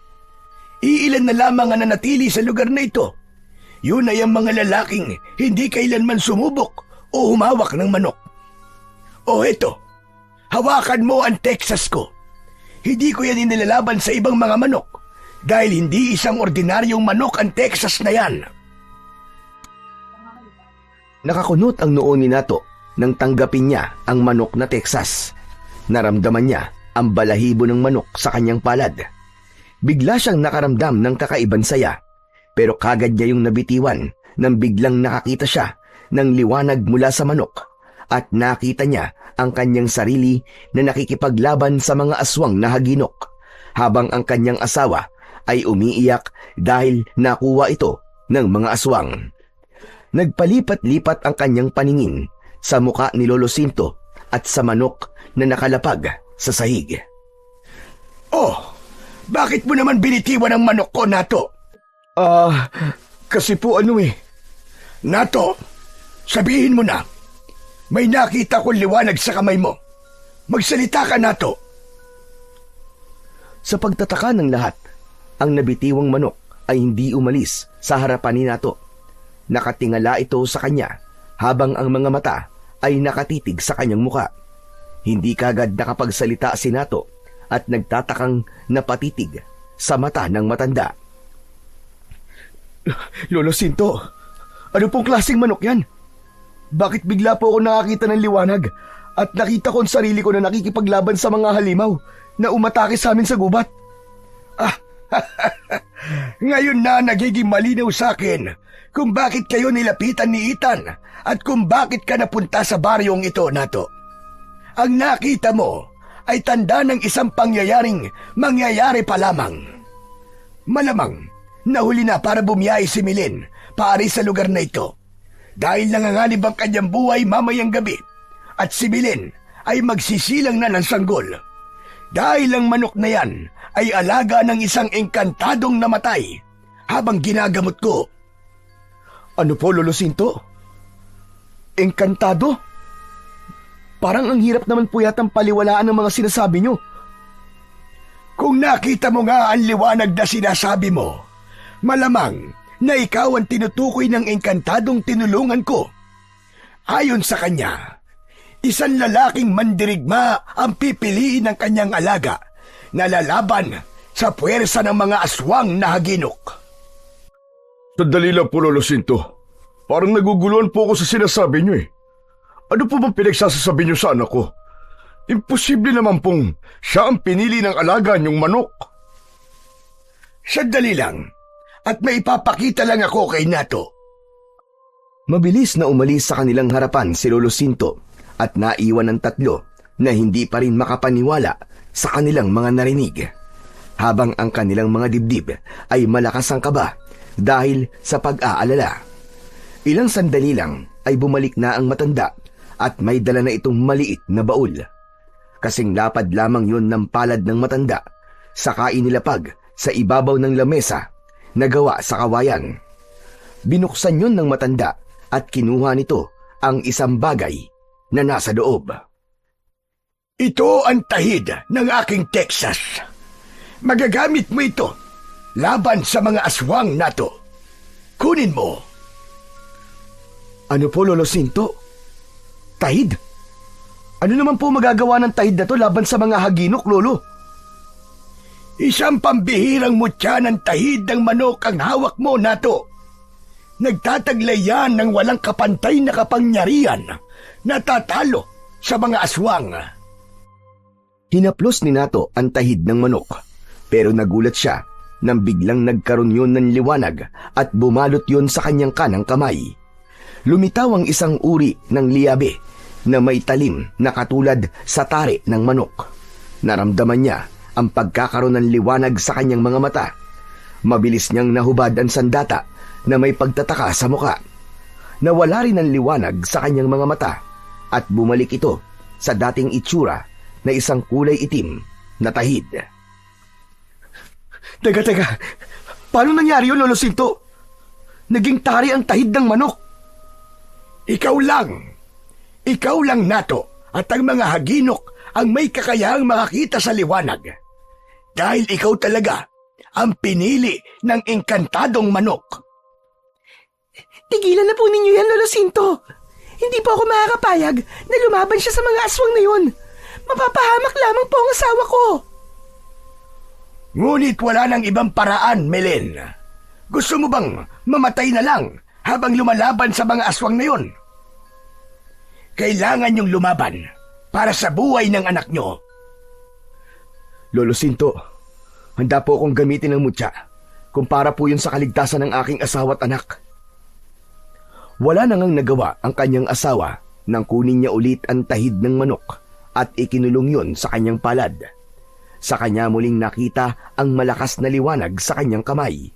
Speaker 2: Iilan na lamang ang nanatili sa lugar na ito. Yun ay ang mga lalaking hindi kailanman sumubok o humawak ng manok. O eto, hawakan mo ang Texas ko. Hindi ko yan inilalaban sa ibang mga manok dahil hindi isang ordinaryong manok ang Texas na yan.
Speaker 4: Nakakunot ang noo ni Nato nang tanggapin niya ang manok na Texas. Naramdaman niya ang balahibo ng manok sa kanyang palad. Bigla siyang nakaramdam ng kakaibang saya, pero kagad niya yung nabitiwan nang biglang nakakita siya ng liwanag mula sa manok at nakita niya ang kanyang sarili na nakikipaglaban sa mga aswang na haginok, habang ang kanyang asawa ay umiiyak dahil nakuha ito ng mga aswang. Nagpalipat-lipat ang kanyang paningin sa muka ni Lolo Sinto at sa manok na nakalapag sa sahig.
Speaker 2: Oh, bakit mo naman binitiwan ang manok ko, Nato?
Speaker 4: Kasi po
Speaker 2: Nato, sabihin mo na. May nakita kong liwanag sa kamay mo. Magsalita ka, Nato.
Speaker 4: Sa pagtataka ng lahat, ang nabitiwang manok ay hindi umalis sa harapan ni Nato. Nakatingala ito sa kanya habang ang mga mata ay nakatitig sa kanyang muka. Hindi kagad nakapagsalita si Nato at nagtatakang napatitig sa mata ng matanda. Lolo Sinto, ano pong klaseng manok yan? Bakit bigla po ako nakakita ng liwanag at nakita ko ang sarili ko na nakikipaglaban sa mga halimaw na umatake sa amin sa gubat?
Speaker 2: Ngayon na nagiging malinaw sa akin kung bakit kayo nilapitan ni Ethan at kung bakit ka napunta sa baryong ito, Nato. Ang nakita mo ay tanda ng isang pangyayaring mangyayari pa lamang. Malamang, nahuli na para bumiyahe si Milen paaris sa lugar na ito dahil nanganganib ang kanyang buhay mamayang gabi at si Milen ay magsisilang na ng sanggol. Dahil ang manok na yan ay alaga ng isang engkantadong namatay habang ginagamot ko.
Speaker 4: Ano po, Lolo Sinto? Engkantado? Parang ang hirap naman po yatang paliwalaan ng mga sinasabi nyo.
Speaker 2: Kung nakita mo nga ang liwanag na sinasabi mo, malamang na ikaw ang tinutukoy ng engkantadong tinulungan ko. Ayon sa kanya, isang lalaking mandirigma ang pipiliin ng kanyang alaga na lalaban sa puwersa ng mga aswang na haginok.
Speaker 5: Sandali lang po, Lolo Sinto. Parang naguguluhan po ako sa sinasabi niyo eh. Ano po bang pinagsasasabi niyo sa anak ko? Imposible naman pong siya ang pinili ng alaga niyong manok.
Speaker 2: Sandali lang, at may ipapakita lang ako kay Nato.
Speaker 4: Mabilis na umalis sa kanilang harapan si Lolo Sinto at naiwan ng tatlo na hindi pa rin makapaniwala
Speaker 1: sa kanilang mga narinig, habang ang kanilang mga dibdib ay malakas ang kaba dahil sa pag-aalala. Ilang sandali lang ay bumalik na ang matanda at may dala na itong maliit na baul. Kasing lapad lamang yun ng palad ng matanda, saka inilapag sa ibabaw ng lamesa na gawa sa kawayan. Binuksan yun ng matanda at kinuha nito ang isang bagay na nasa loob.
Speaker 2: Ito ang tahid ng aking Texas. Magagamit mo ito laban sa mga aswang nato. Kunin mo.
Speaker 1: Ano po, Lolo Sinto? Tahid? Ano naman po magagawa ng tahid na to laban sa mga haginok, Lolo?
Speaker 2: Isang pambihirang mutya ng tahid ng manok ang hawak mo nato. Nagtataglay yan ng walang kapantay na kapangyarihan na tatalo sa mga aswang.
Speaker 1: Hinaplos ni Nato ang tahid ng manok, pero nagulat siya nang biglang nagkaroon yun ng liwanag at bumalot yun sa kanyang kanang kamay. Lumitaw ang isang uri ng liabe na may talim na katulad sa tari ng manok. Naramdaman niya ang pagkakaroon ng liwanag sa kanyang mga mata. Mabilis niyang nahubad ang sandata na may pagtataka sa muka. Nawala rin ang liwanag sa kanyang mga mata at bumalik ito sa dating itsura na isang kulay itim na tahid. Teka, paano nangyari yun, Lolo Sinto? Naging tari ang tahid ng manok.
Speaker 2: Ikaw lang nato at ang mga haginok ang may kakayahang makakita sa liwanag. Dahil ikaw talaga ang pinili ng engkantadong manok.
Speaker 3: Tigilan na po ninyo yan, Lolo Sinto. Hindi po ako makakapayag na lumaban siya sa mga aswang na yun. Mapapahamak lamang po ang asawa ko.
Speaker 2: Ngunit wala nang ibang paraan, Melen. Gusto mo bang mamatay na lang habang lumalaban sa mga aswang na yon? Kailangan niyong lumaban para sa buhay ng anak niyo.
Speaker 1: Lolo Sinto, handa po akong gamitin ng mutya kung para po yun sa kaligtasan ng aking asawa at anak. Wala na ngang nagawa ang kanyang asawa nang kunin niya ulit ang tahid ng manok at ikinulong yun sa kanyang palad. Sa kanya muling nakita ang malakas na liwanag sa kanyang kamay.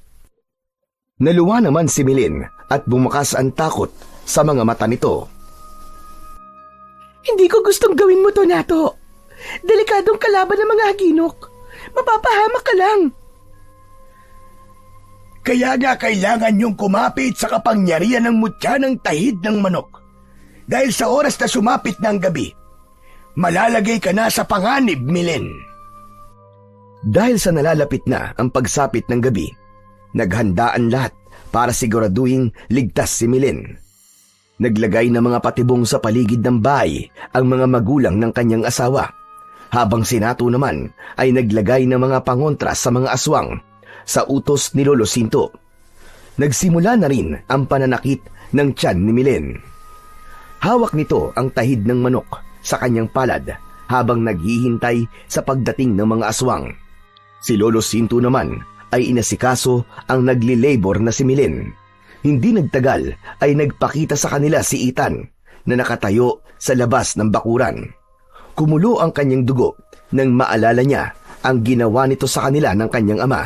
Speaker 1: Naluwa naman si Milin at bumakas ang takot sa mga mata nito.
Speaker 3: Hindi ko gustong gawin mo to, Nato. Delikadong kalaban ng mga haginok. Mapapahamak ka lang.
Speaker 2: Kaya nga kailangan niyong kumapit sa kapangyarihan ng mutya ng tahid ng manok. Dahil sa oras na sumapit ng gabi, malalagay ka na sa panganib, Milen.
Speaker 1: Dahil sa nalalapit na ang pagsapit ng gabi, naghandaan lahat para siguraduhing ligtas si Milen. Naglagay ng mga patibong sa paligid ng bahay ang mga magulang ng kanyang asawa, habang si Nato naman ay naglagay ng mga pangontra sa mga aswang sa utos ni Lolo Sinto. Nagsimula na rin ang pananakit ng tiyan ni Milen. Hawak nito ang tahid ng manok sa kanyang palad habang naghihintay sa pagdating ng mga aswang. Si Lolo Sinto naman ay inasikaso ang nagli-labor na si Milen. Hindi nagtagal ay nagpakita sa kanila si Ethan na nakatayo sa labas ng bakuran. Kumulo ang kanyang dugo nang maalala niya ang ginawa nito sa kanila ng kanyang ama.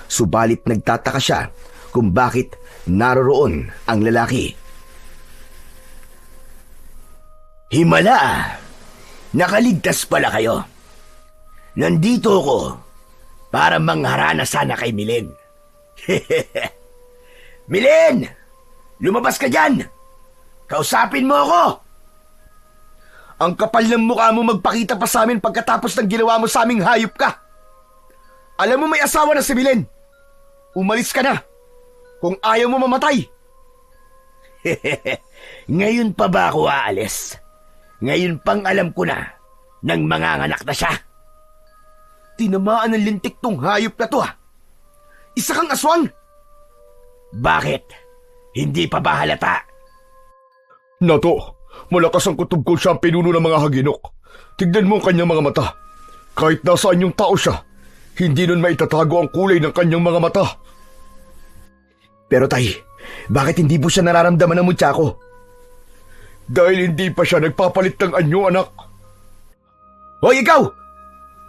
Speaker 1: Subalit nagtataka siya kung bakit naroroon ang lalaki.
Speaker 2: Himala! Nakaligtas pala kayo. Nandito ako para mangharana sana kay Milen. Milen! Lumabas ka dyan! Kausapin mo ako!
Speaker 1: Ang kapal ng mukha mo magpakita pa sa amin pagkatapos ng ginawa mo sa aming hayop ka. Alam mo may asawa na si Milen. Umalis ka na kung ayaw mo mamatay.
Speaker 2: Ngayon pa ba ako aalis? Ngayon pang alam ko na nang manganganak na siya.
Speaker 1: Tinamaan ng lintik tong hayop na to Isa kang aswang.
Speaker 2: Bakit? Hindi pa ba halata?
Speaker 5: Nato, malakas ang kutob ko siya ang pinuno ng mga haginok. Tignan mo ang kanyang mga mata. Kahit nasaan yung tao siya, hindi nun maitatago ang kulay ng kanyang mga mata.
Speaker 1: Pero tay, bakit hindi po siya nararamdaman ng mutya ko?
Speaker 5: Dahil hindi pa siya nagpapalit ng anyo, anak.
Speaker 1: Hoy ikaw!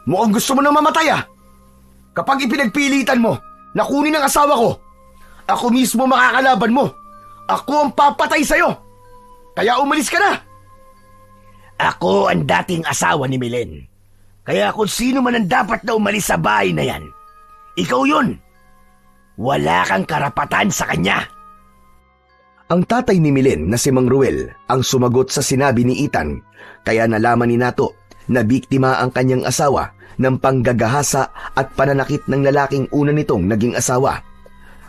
Speaker 4: Mukhang gusto mo na mamatay ah. Kapag ipinagpilitan mo na kunin ang asawa ko, ako mismo makakalaban mo. Ako ang papatay sa'yo. Kaya umalis ka na.
Speaker 2: Ako ang dating asawa ni Milen. Kaya kung sino man ang dapat na umalis sa bahay na yan, ikaw yun. Wala kang karapatan sa kanya.
Speaker 1: Ang tatay ni Milen na si Mang Ruel ang sumagot sa sinabi ni Ethan, kaya nalaman ni Nato na biktima ang kanyang asawa ng panggagahasa at pananakit ng lalaking una nitong naging asawa.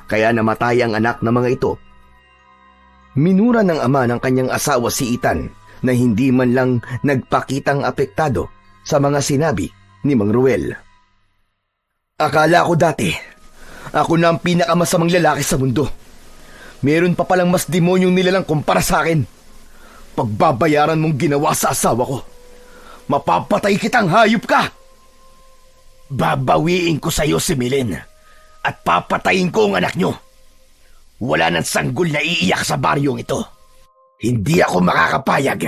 Speaker 1: Kaya namatay ang anak ng mga ito. Minura ng ama ng kanyang asawa si Ethan na hindi man lang nagpakitang apektado sa mga sinabi ni Mang Ruel.
Speaker 4: Akala ko dati, ako na ang pinakamasamang lalaki sa mundo. Meron pa palang mas demonyong nilalang kumpara sa akin. Pagbabayaran mong ginawa sa asawa ko. Mapapatay kitang hayop ka!
Speaker 2: Babawiin ko sa'yo si Milen at papatayin ko ang anak nyo. Wala nang sanggol na iiyak sa baryong ito. Hindi ako makakapayag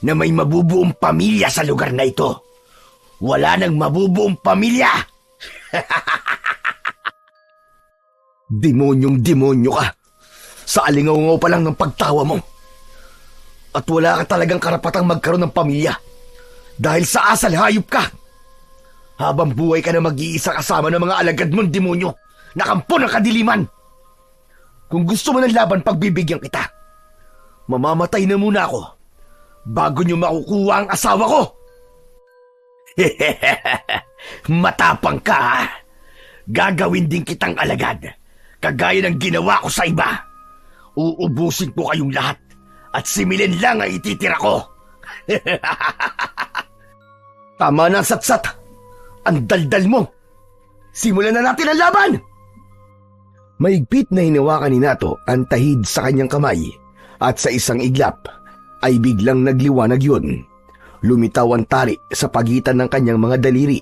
Speaker 2: na may mabubuong pamilya sa lugar na ito. Wala nang mabubuong pamilya!
Speaker 4: Demonyong demonyo ka! Sa alingaw pa lang ng pagtawa mo. At wala ka talagang karapatang magkaroon ng pamilya. Dahil sa asal hayop ka! Habang buhay ka na mag-iisa kasama ng mga alagad mong demonyo, nakampo ng kadiliman. Kung gusto mo ng laban, pagbibigyan kita. Mamamatay na muna ako bago niyo makukuha ang asawa ko.
Speaker 2: Matapang ka, ha? Gagawin din kitang alagad, kagaya ng ginawa ko sa iba. Uubusin ko kayong lahat at si Milen lang ang ititira ko.
Speaker 4: Tama na, satsat. Ang daldal mo. Simulan na natin ang laban!
Speaker 1: Mahigpit na hinawakan ni Nato ang tahid sa kanyang kamay at sa isang iglap ay biglang nagliwanag yun. Lumitaw ang tali sa pagitan ng kanyang mga daliri.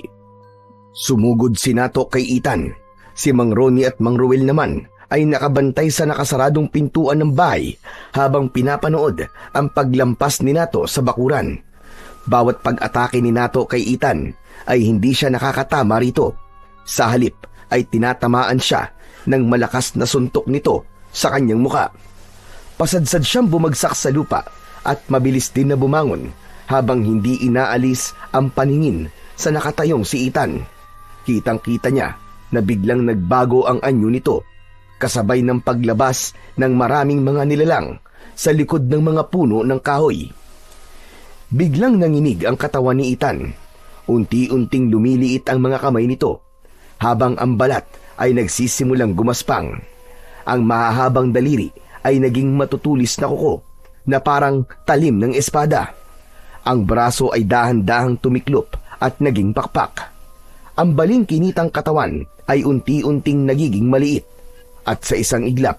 Speaker 1: Sumugod si Nato kay Ethan. Si Mang Ronnie at Mang Ruel naman ay nakabantay sa nakasaradong pintuan ng bahay habang pinapanood ang paglampas ni Nato sa bakuran. Bawat pag-atake ni Nato kay Ethan ay hindi siya nakakatama rito. Sa halip ay tinatamaan siya ng malakas na suntok nito sa kanyang muka. Pasadsad siyang bumagsak sa lupa at mabilis din na bumangon habang hindi inaalis ang paningin sa nakatayong si Ethan. Kitang-kita niya na biglang nagbago ang anyo nito kasabay ng paglabas ng maraming mga nilalang sa likod ng mga puno ng kahoy. Biglang nanginig ang katawan ni Ethan. Unti-unting lumiliit ang mga kamay nito habang ang balat ay nagsisimulang gumaspang. Ang mahahabang daliri ay naging matutulis na kuko na parang talim ng espada. Ang braso ay dahan-dahang tumiklop at naging pakpak. Ang balingkinitang katawan ay unti-unting nagiging maliit at sa isang iglap,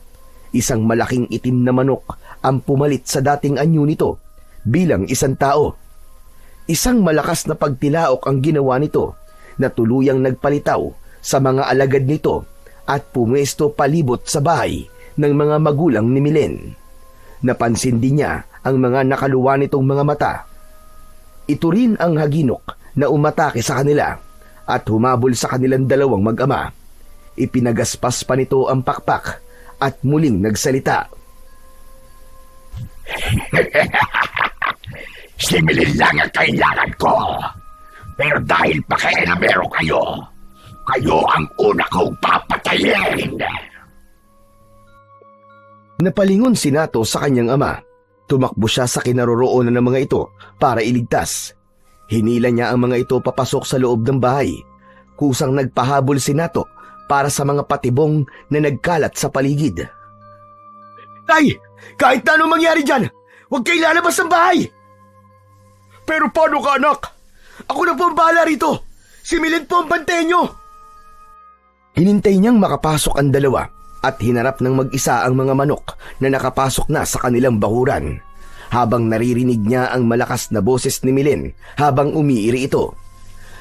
Speaker 1: isang malaking itim na manok ang pumalit sa dating anyo nito bilang isang tao. Isang malakas na pagtilaok ang ginawa nito na tuluyang nagpalitaw sa mga alagad nito at pumwesto palibot sa bahay ng mga magulang ni Milen. Napansin din niya ang mga nakaluwa nitong mga mata. Ito rin ang haginok na umatake sa kanila at humabol sa kanilang dalawang mag-ama. Ipinagaspas pa nito ang pakpak at muling nagsalita.
Speaker 2: Si Milen lang ang kailangan ko. Pero dahil pakialamero kayo, kayo ang una kong papatayin.
Speaker 1: Napalingon si Nato sa kanyang ama. Tumakbo siya sa kinaroroonan ng mga ito para iligtas. Hinila niya ang mga ito papasok sa loob ng bahay. Kusang nagpahabol si Nato para sa mga patibong na nagkalat sa paligid.
Speaker 4: Tay! Kahit na anong mangyari dyan, huwag kayo lalabas ng bahay! Pero paano ka, anak? Ako na po ang bahala rito. Si Milen po ang bantayan nyo.
Speaker 1: Hinintay niyang makapasok ang dalawa at hinarap ng mag-isa ang mga manok na nakapasok na sa kanilang bakuran. Habang naririnig niya ang malakas na boses ni Milen habang umiiri ito.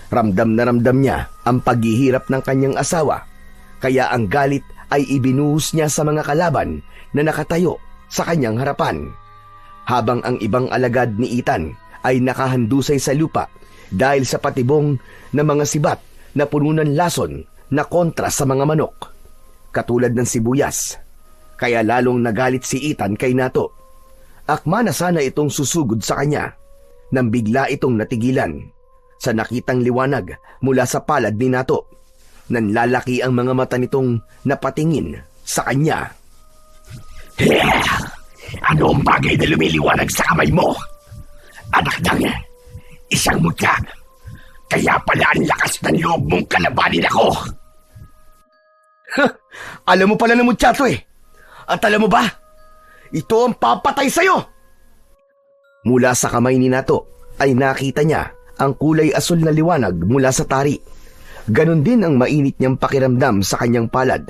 Speaker 1: Ramdam na ramdam niya ang paghihirap ng kanyang asawa. Kaya ang galit ay ibinuhos niya sa mga kalaban na nakatayo sa kanyang harapan. Habang ang ibang alagad ni Ethan ay nakahandusay sa lupa dahil sa patibong na mga sibat na puno ng lason na kontra sa mga manok, katulad ng sibuyas. Kaya lalong nagalit si Ethan kay Nato. Akma na sana itong susugod sa kanya nang bigla itong natigilan sa nakitang liwanag mula sa palad ni Nato. Nanlalaki ang mga mata nitong napatingin sa kanya.
Speaker 2: Ano ang bagay na lumiliwanag sa kamay mo? Anak ng isang mutya. Kaya pala ang lakas ng loob mong kalabanin ako.
Speaker 1: Alam mo pala ng mutyato eh. At alam mo ba, ito ang papatay sa'yo. Mula sa kamay ni Nato ay nakita niya ang kulay asul na liwanag mula sa tari. Ganon din ang mainit niyang pakiramdam sa kanyang palad.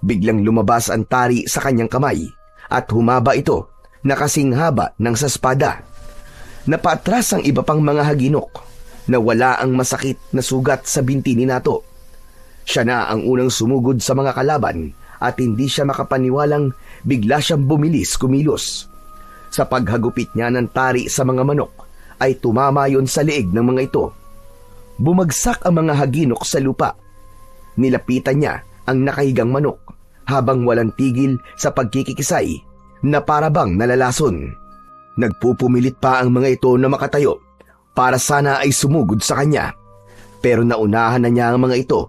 Speaker 1: Biglang lumabas ang tari sa kanyang kamay at humaba ito na kasing haba ng sa espada. Napaatras ang iba pang mga haginok na wala ang masakit na sugat sa binti ni Nato. Siya na ang unang sumugod sa mga kalaban at hindi siya makapaniwalang bigla siyang bumilis-kumilos. Sa paghagupit niya ng tari sa mga manok ay tumama yon sa leeg ng mga ito. Bumagsak ang mga haginok sa lupa. Nilapitan niya ang nakahigang manok habang walang tigil sa pagkikikisay na parabang nalalason. Nagpupumilit pa ang mga ito na makatayo para sana ay sumugod sa kanya. Pero naunahan na niya ang mga ito.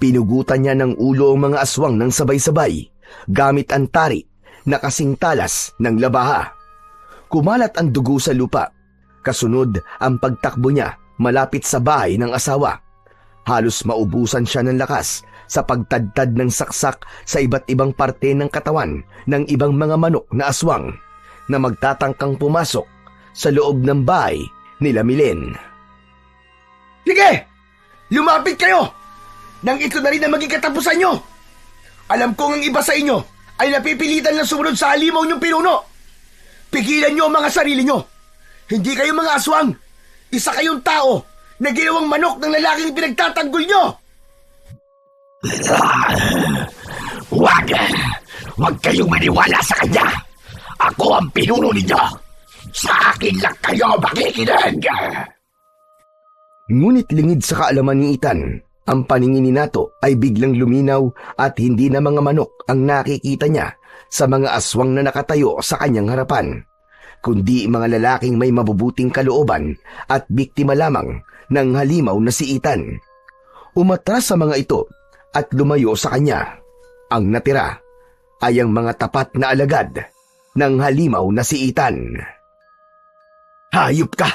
Speaker 1: Pinugutan niya ng ulo ang mga aswang ng sabay-sabay gamit ang tari na kasing talas ng labaha. Kumalat ang dugo sa lupa. Kasunod ang pagtakbo niya malapit sa bahay ng asawa. Halos maubusan siya ng lakas sa pagtadtad ng saksak sa iba't ibang parte ng katawan ng ibang mga manok na aswang na magtatangkang pumasok sa loob ng bahay nila Milen.
Speaker 2: Sige! Lumapit kayo! Nang ito na rin ang maging katapusan nyo! Alam kong ang iba sa inyo ay napipilitan na sumunod sa halimaw niyong pinuno. Pigilan nyo ang mga sarili nyo. Hindi kayo mga aswang. Isa kayong tao na ginawang manok ng lalaking pinagtatanggol nyo. Huwag kayong maniwala sa kanya. Ako ang pinuno ninyo. Sa akin lang kayo makikinig.
Speaker 1: Ngunit lingid sa kaalaman ni Ethan, ang paningin ni Nato ay biglang luminaw at hindi na mga manok ang nakikita niya sa mga aswang na nakatayo sa kanyang harapan, kundi mga lalaking may mabubuting kalooban at biktima lamang ng halimaw na si Ethan. Umatras sa mga ito at lumayo sa kanya. Ang natira ay ang mga tapat na alagad ng halimaw na si Ethan.
Speaker 2: Hayop ka!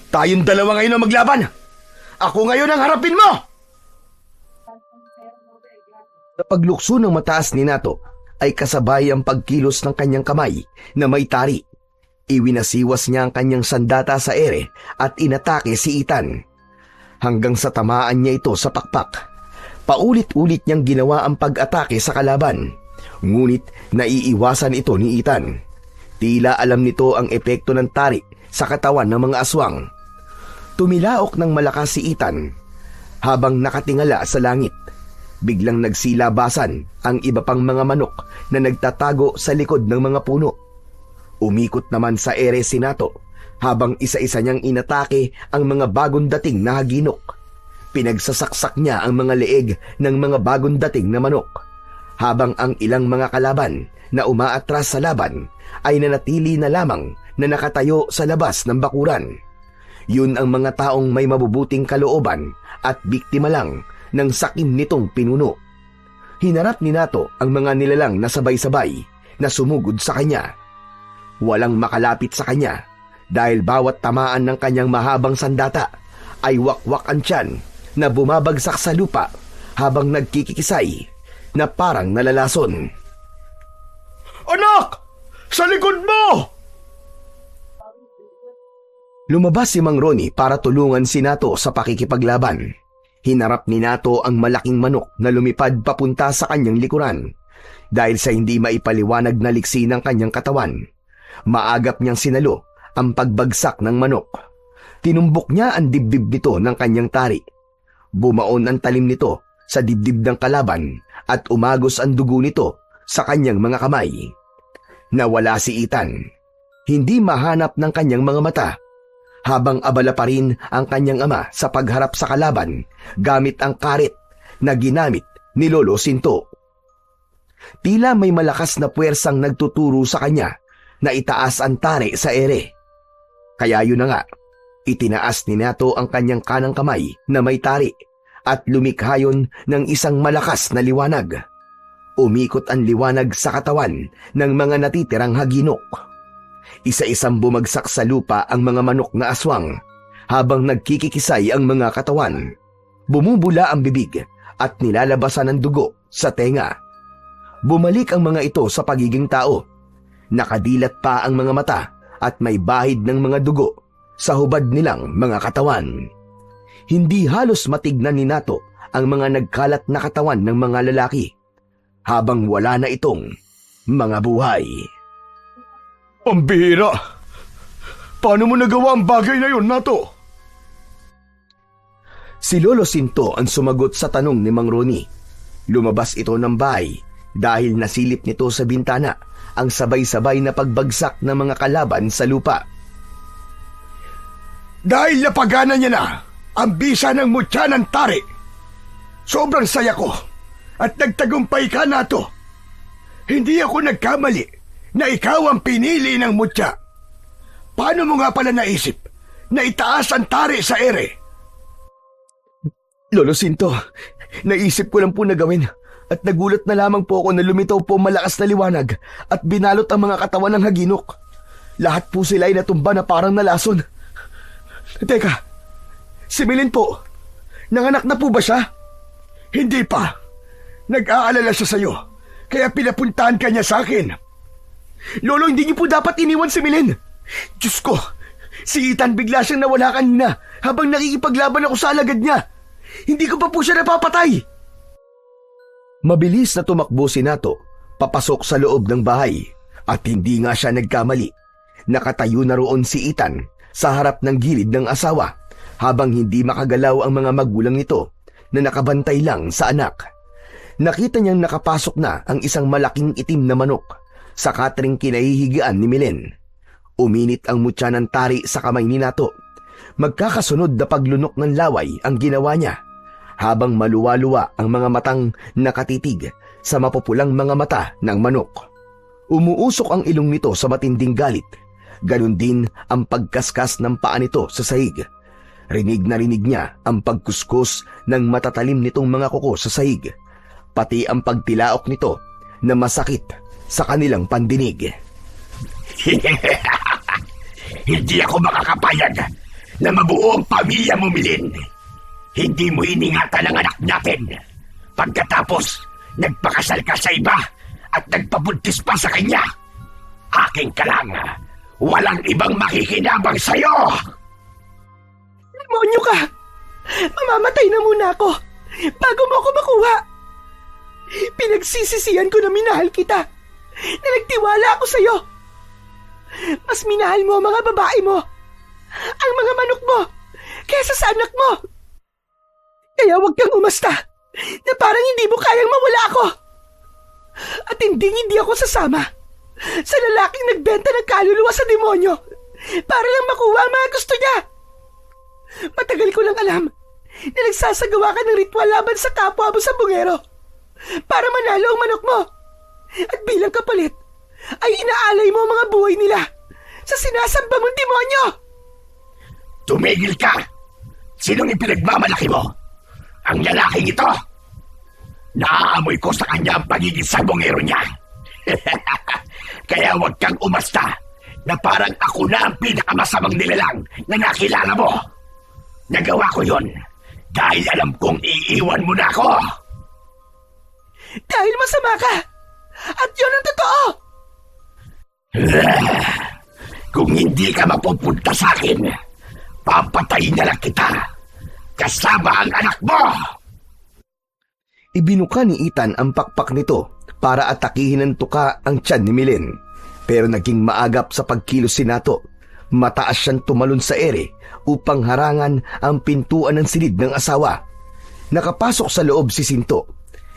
Speaker 2: Tayong dalawa ngayon ang maglaban! Ako ngayon ang harapin mo!
Speaker 1: Sa paglukso ng mataas ni Nato ay kasabay ang pagkilos ng kanyang kamay na may tari. Iwinasiwas niya ang kanyang sandata sa ere at inatake si Ethan. Hanggang sa tamaan niya ito sa pakpak. Paulit-ulit niyang ginawa ang pag-atake sa kalaban. Ngunit naiiwasan ito ni Ethan. Tila alam nito ang epekto ng tari sa katawan ng mga aswang. Tumilaok ng malakas si Ethan habang nakatingala sa langit. Biglang nagsilabasan ang iba pang mga manok na nagtatago sa likod ng mga puno. Umikot naman sa ere si Nato habang isa-isa niyang inatake ang mga bagong dating na haginok. Pinagsasaksak niya ang mga leeg ng mga bagong dating na manok, habang ang ilang mga kalaban na umaatras sa laban ay nanatili na lamang na nakatayo sa labas ng bakuran. Yun ang mga taong may mabubuting kalooban at biktima lang ng sakim nitong pinuno. Hinarap ni Nato ang mga nilalang na sabay-sabay na sumugod sa kanya. Walang makalapit sa kanya dahil bawat tamaan ng kanyang mahabang sandata ay wakwak ang tiyan na bumabagsak sa lupa habang nagkikikisay na parang nalalason.
Speaker 2: Anak! Sa likod mo!
Speaker 1: Lumabas si Mang Ronnie para tulungan si Nato sa pakikipaglaban. Hinarap ni Nato ang malaking manok na lumipad papunta sa kanyang likuran. Dahil sa hindi maipaliwanag na liksi ng kanyang katawan, maagap niyang sinalo ang pagbagsak ng manok. Tinumbok niya ang dibdib nito ng kanyang tari. Bumaon ang talim nito sa dibdib ng kalaban at umagos ang dugo nito sa kanyang mga kamay. Nawala si Ethan. Hindi mahanap ng kanyang mga mata. habang abala pa rin ang kanyang ama sa pagharap sa kalaban gamit ang karet na ginamit ni Lolo Sinto. Tila may malakas na puwersang nagtuturo sa kanya na itaas ang tari sa ere. Kaya yun na nga, itinaas ni Nato ang kanyang kanang kamay na may tari at lumikha yun ng isang malakas na liwanag. Umikot ang liwanag sa katawan ng mga natitirang haginok. Isa-isang bumagsak sa lupa ang mga manok na aswang habang nagkikikisay ang mga katawan. Bumubula ang bibig at nilalabasan ng dugo sa tenga. Bumalik ang mga ito sa pagiging tao. Nakadilat pa ang mga mata at may bahid ng mga dugo sa hubad nilang mga katawan. Hindi halos matignan ni Nato ang mga nagkalat na katawan ng mga lalaki habang wala na itong mga buhay.
Speaker 5: Ang bihira! Paano mo nagawa ang bagay na yun, Nato?
Speaker 1: Si Lolo Sinto ang sumagot sa tanong ni Mang Roni. Lumabas ito ng bahay dahil nasilip nito sa bintana ang sabay-sabay na pagbagsak ng mga kalaban sa lupa.
Speaker 5: Dahil napagana niya na ang bisa ng mutya ng tari, sobrang saya ko at nagtagumpay ka, Nato. Hindi ako nagkamali na ikaw ang pinili ng mutya. Paano mo nga pala naisip na itaas ang tari sa ere?
Speaker 1: Lolo Sinto, naisip ko lang po na gawin at nagulat na lamang po ako na lumitaw po malakas na liwanag at binalot ang mga katawan ng haginok. Lahat po sila ay natumba na parang nalason. Teka, si Milin po, nanganak na po ba siya?
Speaker 5: Hindi pa. Nag-aalala siya sa'yo, kaya pinapuntahan ka niya sa akin.
Speaker 1: Lolo, hindi niyo po dapat iniwan si Milin. Diyos ko, si Ethan bigla siyang nawala kanina habang nakikipaglaban ako sa alagad niya. Hindi ko pa po siya napapatay. Mabilis na tumakbo si Nato, papasok sa loob ng bahay. At hindi nga siya nagkamali. Nakatayo na roon si Ethan sa harap ng gilid ng asawa habang hindi makagalaw ang mga magulang nito na nakabantay lang sa anak. Nakita niyang nakapasok na ang isang malaking itim na manok sa katring kinahihigaan ni Milen. Uminit ang mutya ng tari sa kamay ni Nato. Magkakasunod na paglunok ng laway ang ginawa niya habang maluwa-luwa ang mga matang nakatitig sa mapupulang mga mata ng manok. Umuusok ang ilong nito sa matinding galit. Ganon din ang pagkaskas ng paa nito sa sahig. Rinig na rinig niya ang pagkuskus ng matatalim nitong mga kuko sa sahig, pati ang pagtilaok nito na masakit sa kanilang pandinig.
Speaker 2: Hindi ako makakapayag na mabuo ang pamilya mo, Milin. Hindi mo iningatan ang anak natin. Pagkatapos, nagpakasal ka sa iba at nagpabuntis pa sa kanya. Aking ka lang. Walang ibang makikinabang sa'yo.
Speaker 3: Demonyo ka! Mamamatay na muna ako bago mo ako makuha. Pinagsisisihan ko na minahal kita, na nagtiwala ako sa'yo. Mas minahal mo ang mga babae mo, ang mga manok mo, kaysa sa anak mo. Kaya huwag kang umasta na parang hindi mo kayang mawala ako. At hindi ako sasama sa lalaking nagbenta ng kaluluwa sa demonyo para lang makuha ang mga gusto niya. Matagal ko lang alam na nagsasagawa ka ng ritual laban sa kapwa mo sa bungero para manalo ang manok mo. At bilang kapalit, ay inaalay mo ang mga buhay nila sa sinasamba mong demonyo.
Speaker 2: Tumigil ka! Sinong ipinagmamalaki mo? Ang lalaking ito? Naaamoy ko sa kanya ang pagiging sabongero niya. Kaya huwag kang umasta na parang ako na ang pinakamasamang nilalang na nakilala mo. Nagawa ko yun dahil alam kong iiwan mo na ako.
Speaker 3: Dahil masama ka, at yun ang totoo.
Speaker 2: Kung hindi ka mapupunta sa akin, papatayin na lang kita kasama ang anak mo.
Speaker 1: Ibinuka ni Ethan ang pakpak nito para atakihin ng tuka ang tiyan ni Milen. Pero naging maagap sa pagkilos si Nato. Mataas siyang tumalon sa ere upang harangan ang pintuan ng silid ng asawa. Nakapasok sa loob si Sinto.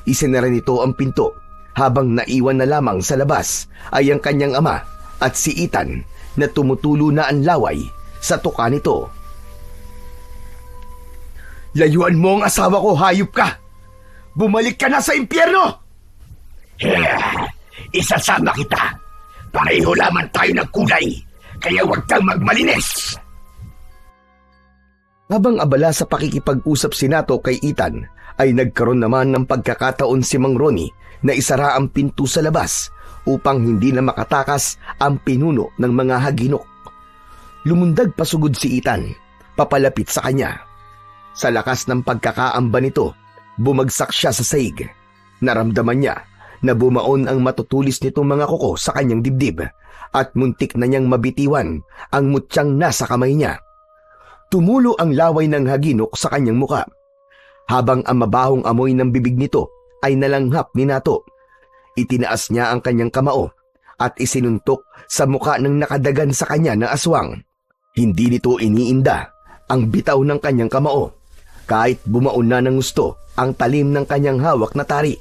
Speaker 1: Isinara nito ang pinto habang naiwan na lamang sa labas ay ang kanyang ama at si Ethan na tumutulo na ang laway sa tuka nito. "Layuan mo ang asawa ko, hayop ka! Bumalik ka na sa impyerno!"
Speaker 2: Isasama kita. Pareho lamang tayo ng kulay, kaya huwag kang magmalinis.
Speaker 1: Habang abala sa pakikipag-usap si Nato kay Ethan, ay nagkaroon naman ng pagkakataon si Mang Ronnie na isara ang pinto sa labas upang hindi na makatakas ang pinuno ng mga haginok. Lumundag pasugod si Ethan, papalapit sa kanya. Sa lakas ng pagkakaamba nito, bumagsak siya sa saig. Naramdaman niya na bumaon ang matutulis nitong mga kuko sa kanyang dibdib at muntik na niyang mabitiwan ang mutyang nasa kamay niya. Tumulo ang laway ng haginok sa kanyang muka, habang ang mabahong amoy ng bibig nito ay nalanghap ni Nato. Itinaas niya ang kanyang kamao at isinuntok sa muka ng nakadagan sa kanya na aswang. Hindi nito iniinda ang bitaw ng kanyang kamao, kahit bumaon na ng gusto ang talim ng kanyang hawak na tari.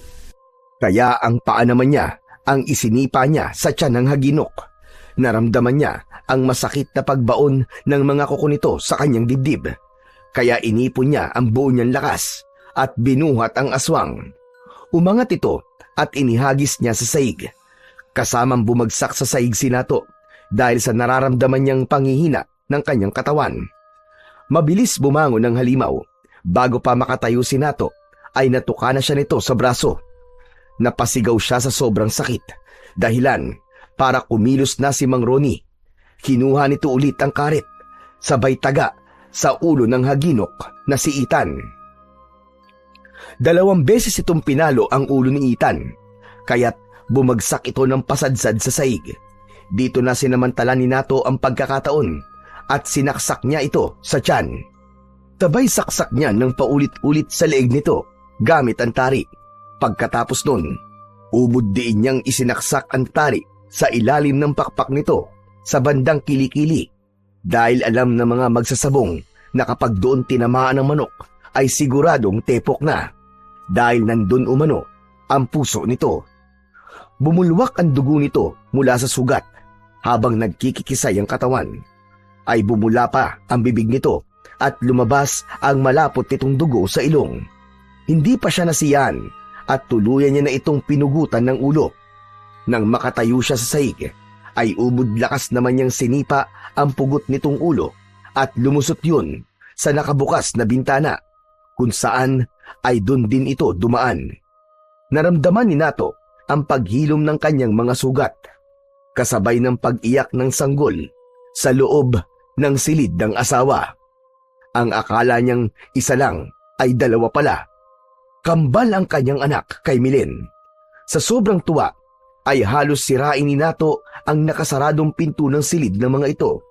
Speaker 1: Kaya ang paa naman niya ang isinipa niya sa tiyan ng haginok. Naramdaman niya ang masakit na pagbaon ng mga kuko nito sa kanyang dibdib. Kaya inipon niya ang buo niyang lakas at binuhat ang aswang. Umangat ito at inihagis niya sa saig. Kasamang bumagsak sa saig si Nato dahil sa nararamdaman niyang panghihina ng kanyang katawan. Mabilis bumangon ng halimaw. Bago pa makatayo si Nato, ay natuka na siya nito sa braso. Napasigaw siya sa sobrang sakit, dahilan para kumilos na si Mang Ronnie. Kinuha nito ulit ang karet, sabay taga sa ulo ng haginok na si Ethan. 2 beses itong pinalo ang ulo ni Ethan, kaya't bumagsak ito ng pasadsad sa saig. Dito na sinamantala ni Nato ang pagkakataon at sinaksak niya ito sa tiyan. Tabay saksak niya ng paulit-ulit sa leeg nito gamit ang tari. Pagkatapos nun, ubod diin niyang isinaksak ang tari sa ilalim ng pakpak nito sa bandang kilikili dahil alam ng mga magsasabong na kapag doon tinamaan ng manok ay siguradong tepok na dahil nandun umano ang puso nito. Bumulwak ang dugo nito mula sa sugat habang nagkikikisay ang katawan. Ay bumula pa ang bibig nito at lumabas ang malapot nitong dugo sa ilong. Hindi pa siya nasiyan at tuluyan niya na itong pinugutan ng ulo. Nang makatayo siya sa saig, ay ubod lakas naman niyang sinipa ang pugot nitong ulo at lumusot yun sa nakabukas na bintana, kung saan ay dun din ito dumaan. Naramdaman ni Nato ang paghilom ng kanyang mga sugat, kasabay ng pag-iyak ng sanggol sa loob ng silid ng asawa. Ang akala niyang isa lang ay 2 pala. Kambal ang kanyang anak kay Milen. Sa sobrang tuwa ay halos sirain ni Nato ang nakasaradong pinto ng silid ng mga ito.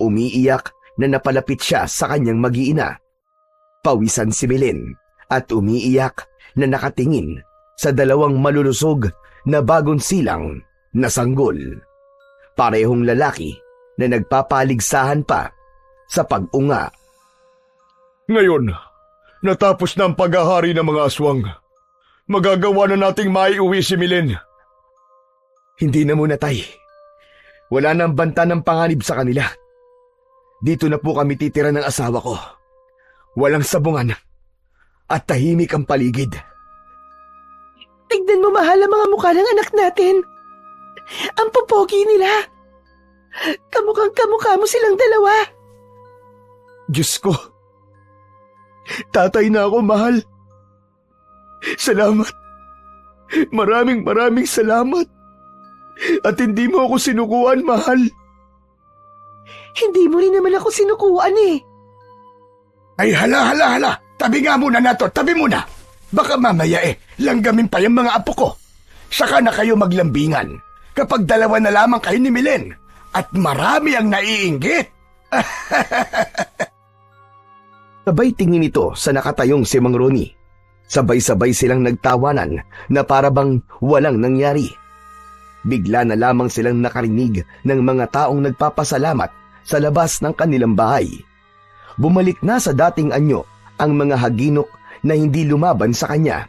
Speaker 1: Umiiyak na napalapit siya sa kanyang mag-iina. Pawisan si Milen at umiiyak na nakatingin sa 2 malulusog na bagong silang na sanggol. Parehong lalaki na nagpapaligsahan pa sa pag-unga.
Speaker 5: Ngayon, natapos na ang paghahari ng mga aswang. Magagawa na nating maiuwi si Milen.
Speaker 1: Hindi na muna, Tay. Wala nang banta ng panganib sa kanila. Dito na po kami titira ng asawa ko. Walang sabungan at tahimik ang paligid.
Speaker 3: Tignan mo, mahal, ang mga mukha ng anak natin. Ang popogi nila. Kamukhang kamukha mo silang 2.
Speaker 1: Diyos ko. Tatay na ako, mahal. Salamat. Maraming salamat. At hindi mo ako sinukuan, mahal.
Speaker 3: Hindi mo rin naman ako sinukuan eh.
Speaker 2: Ay hala. Tabi nga muna Nato, tabi muna. Baka mamaya langgamin pa yung mga apo ko. Saka na kayo maglambingan kapag 2 na lamang kayo ni Milen at marami ang naiinggit.
Speaker 1: Sabay tingin ito sa nakatayong si Mang Ronnie. Sabay-sabay silang nagtawanan na parabang walang nangyari. Bigla na lamang silang nakarinig ng mga taong nagpapasalamat sa labas ng kanilang bahay. Bumalik na sa dating anyo ang mga haginok na hindi lumaban sa kanya.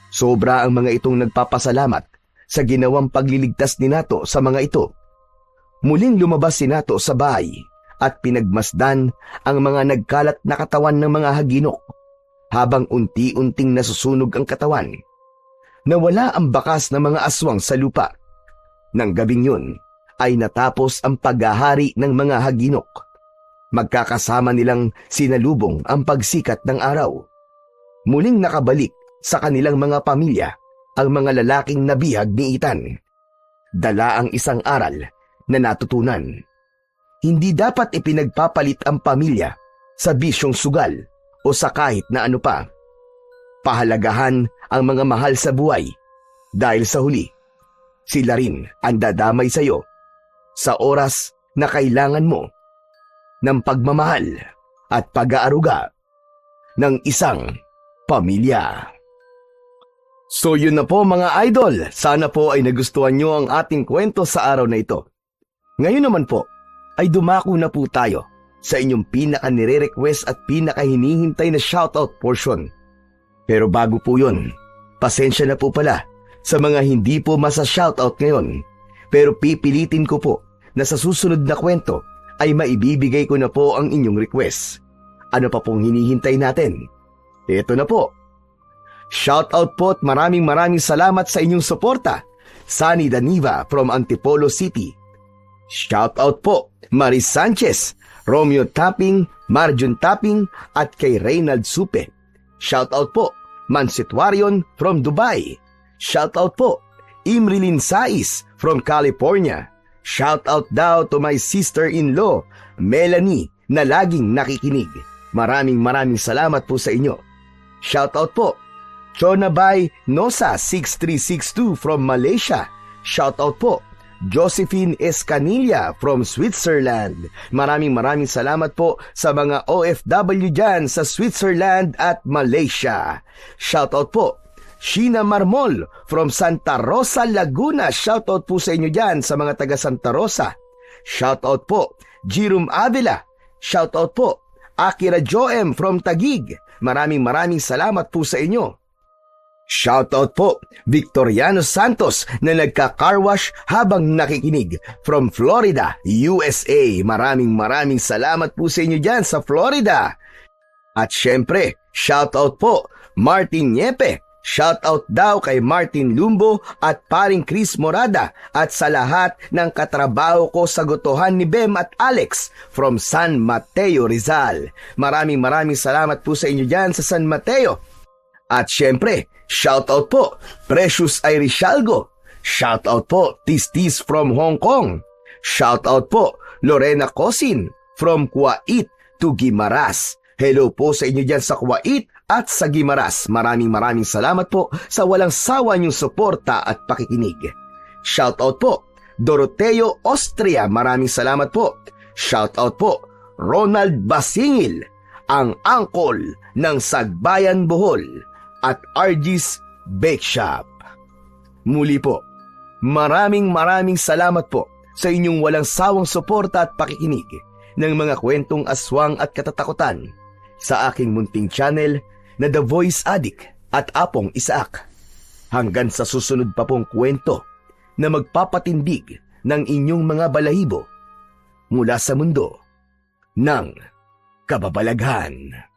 Speaker 1: Sobra ang mga itong nagpapasalamat sa ginawang pagliligtas ni Nato sa mga ito. Muling lumabas si Nato sa bahay at pinagmasdan ang mga nagkalat na katawan ng mga haginok habang unti-unting nasusunog ang katawan. Nawala ang bakas ng mga aswang sa lupa. Nang gabing yun ay natapos ang paghahari ng mga haginok. Magkakasama nilang sinalubong ang pagsikat ng araw. Muling nakabalik sa kanilang mga pamilya ang mga lalaking nabihag ni Ethan. Dala ang isang aral na natutunan. Hindi dapat ipinagpapalit ang pamilya sa bisyong sugal o sa kahit na ano pa. Pahalagahan ang mga mahal sa buhay dahil sa huli, sila rin ang dadamay sa iyo sa oras na kailangan mo ng pagmamahal at pag-aaruga ng isang pamilya. So yun na po mga idol, sana po ay nagustuhan nyo ang ating kwento sa araw na ito. Ngayon naman po ay dumako na po tayo sa inyong pinaka-nire-request at pinaka-hinihintay na shoutout portion. Pero bago po yun, pasensya na po pala sa mga hindi po masa-shoutout ngayon. Pero pipilitin ko po na sa susunod na kwento ay maibibigay ko na po ang inyong request. Ano pa pong hinihintay natin? Ito na po. Shoutout po at maraming salamat sa inyong suporta. Sunny Daniva from Antipolo City. Shoutout po Maris Sanchez, Romeo Tapping, Marjun Tapping at kay Reynald Supe. Shoutout po Mansitwarion from Dubai. Shoutout po Imrilin Sais from California. Shoutout daw to my sister-in-law, Melanie, na laging nakikinig. Maraming salamat po sa inyo. Shoutout po Chonabay Nosa 6362 from Malaysia. Shoutout po Josephine Escanilla from Switzerland. Maraming salamat po sa mga OFW dyan sa Switzerland at Malaysia. Shoutout po Sheena Marmol from Santa Rosa, Laguna. Shoutout po sa inyo dyan sa mga taga Santa Rosa. Shoutout po Jerome Avila. Shoutout po Akira Joem from Taguig. Maraming salamat po sa inyo. Shoutout po Victoriano Santos na nagka-carwash habang nakikinig from Florida, USA. Maraming salamat po sa inyo dyan sa Florida. At syempre, shoutout po Martin Niepe. Shoutout daw kay Martin Lumbo at paring Chris Morada at sa lahat ng katrabaho ko sa gotohan ni Bem at Alex from San Mateo, Rizal. Maraming salamat po sa inyo dyan sa San Mateo. At syempre, shoutout po Precious Irishalgo. Shoutout po Tistis from Hong Kong. Shoutout po Lorena Cosin from Kuwait to Guimaras. Hello po sa inyo dyan sa Kuwait at sa Guimaras. Maraming salamat po sa walang sawa niyong suporta at pakikinig. Shoutout po Doroteo Austria. Maraming salamat po. Shoutout po Ronald Basingil, ang angkol ng Sagbayan Bohol at RG's Bake Shop. Muli po, maraming salamat po sa inyong walang sawang suporta at pakikinig ng mga kwentong aswang at katatakutan sa aking munting channel na The Voice Addict at Apong Isaac. Hanggang sa susunod pa pong kwento na magpapatindig ng inyong mga balahibo mula sa mundo ng kababalaghan.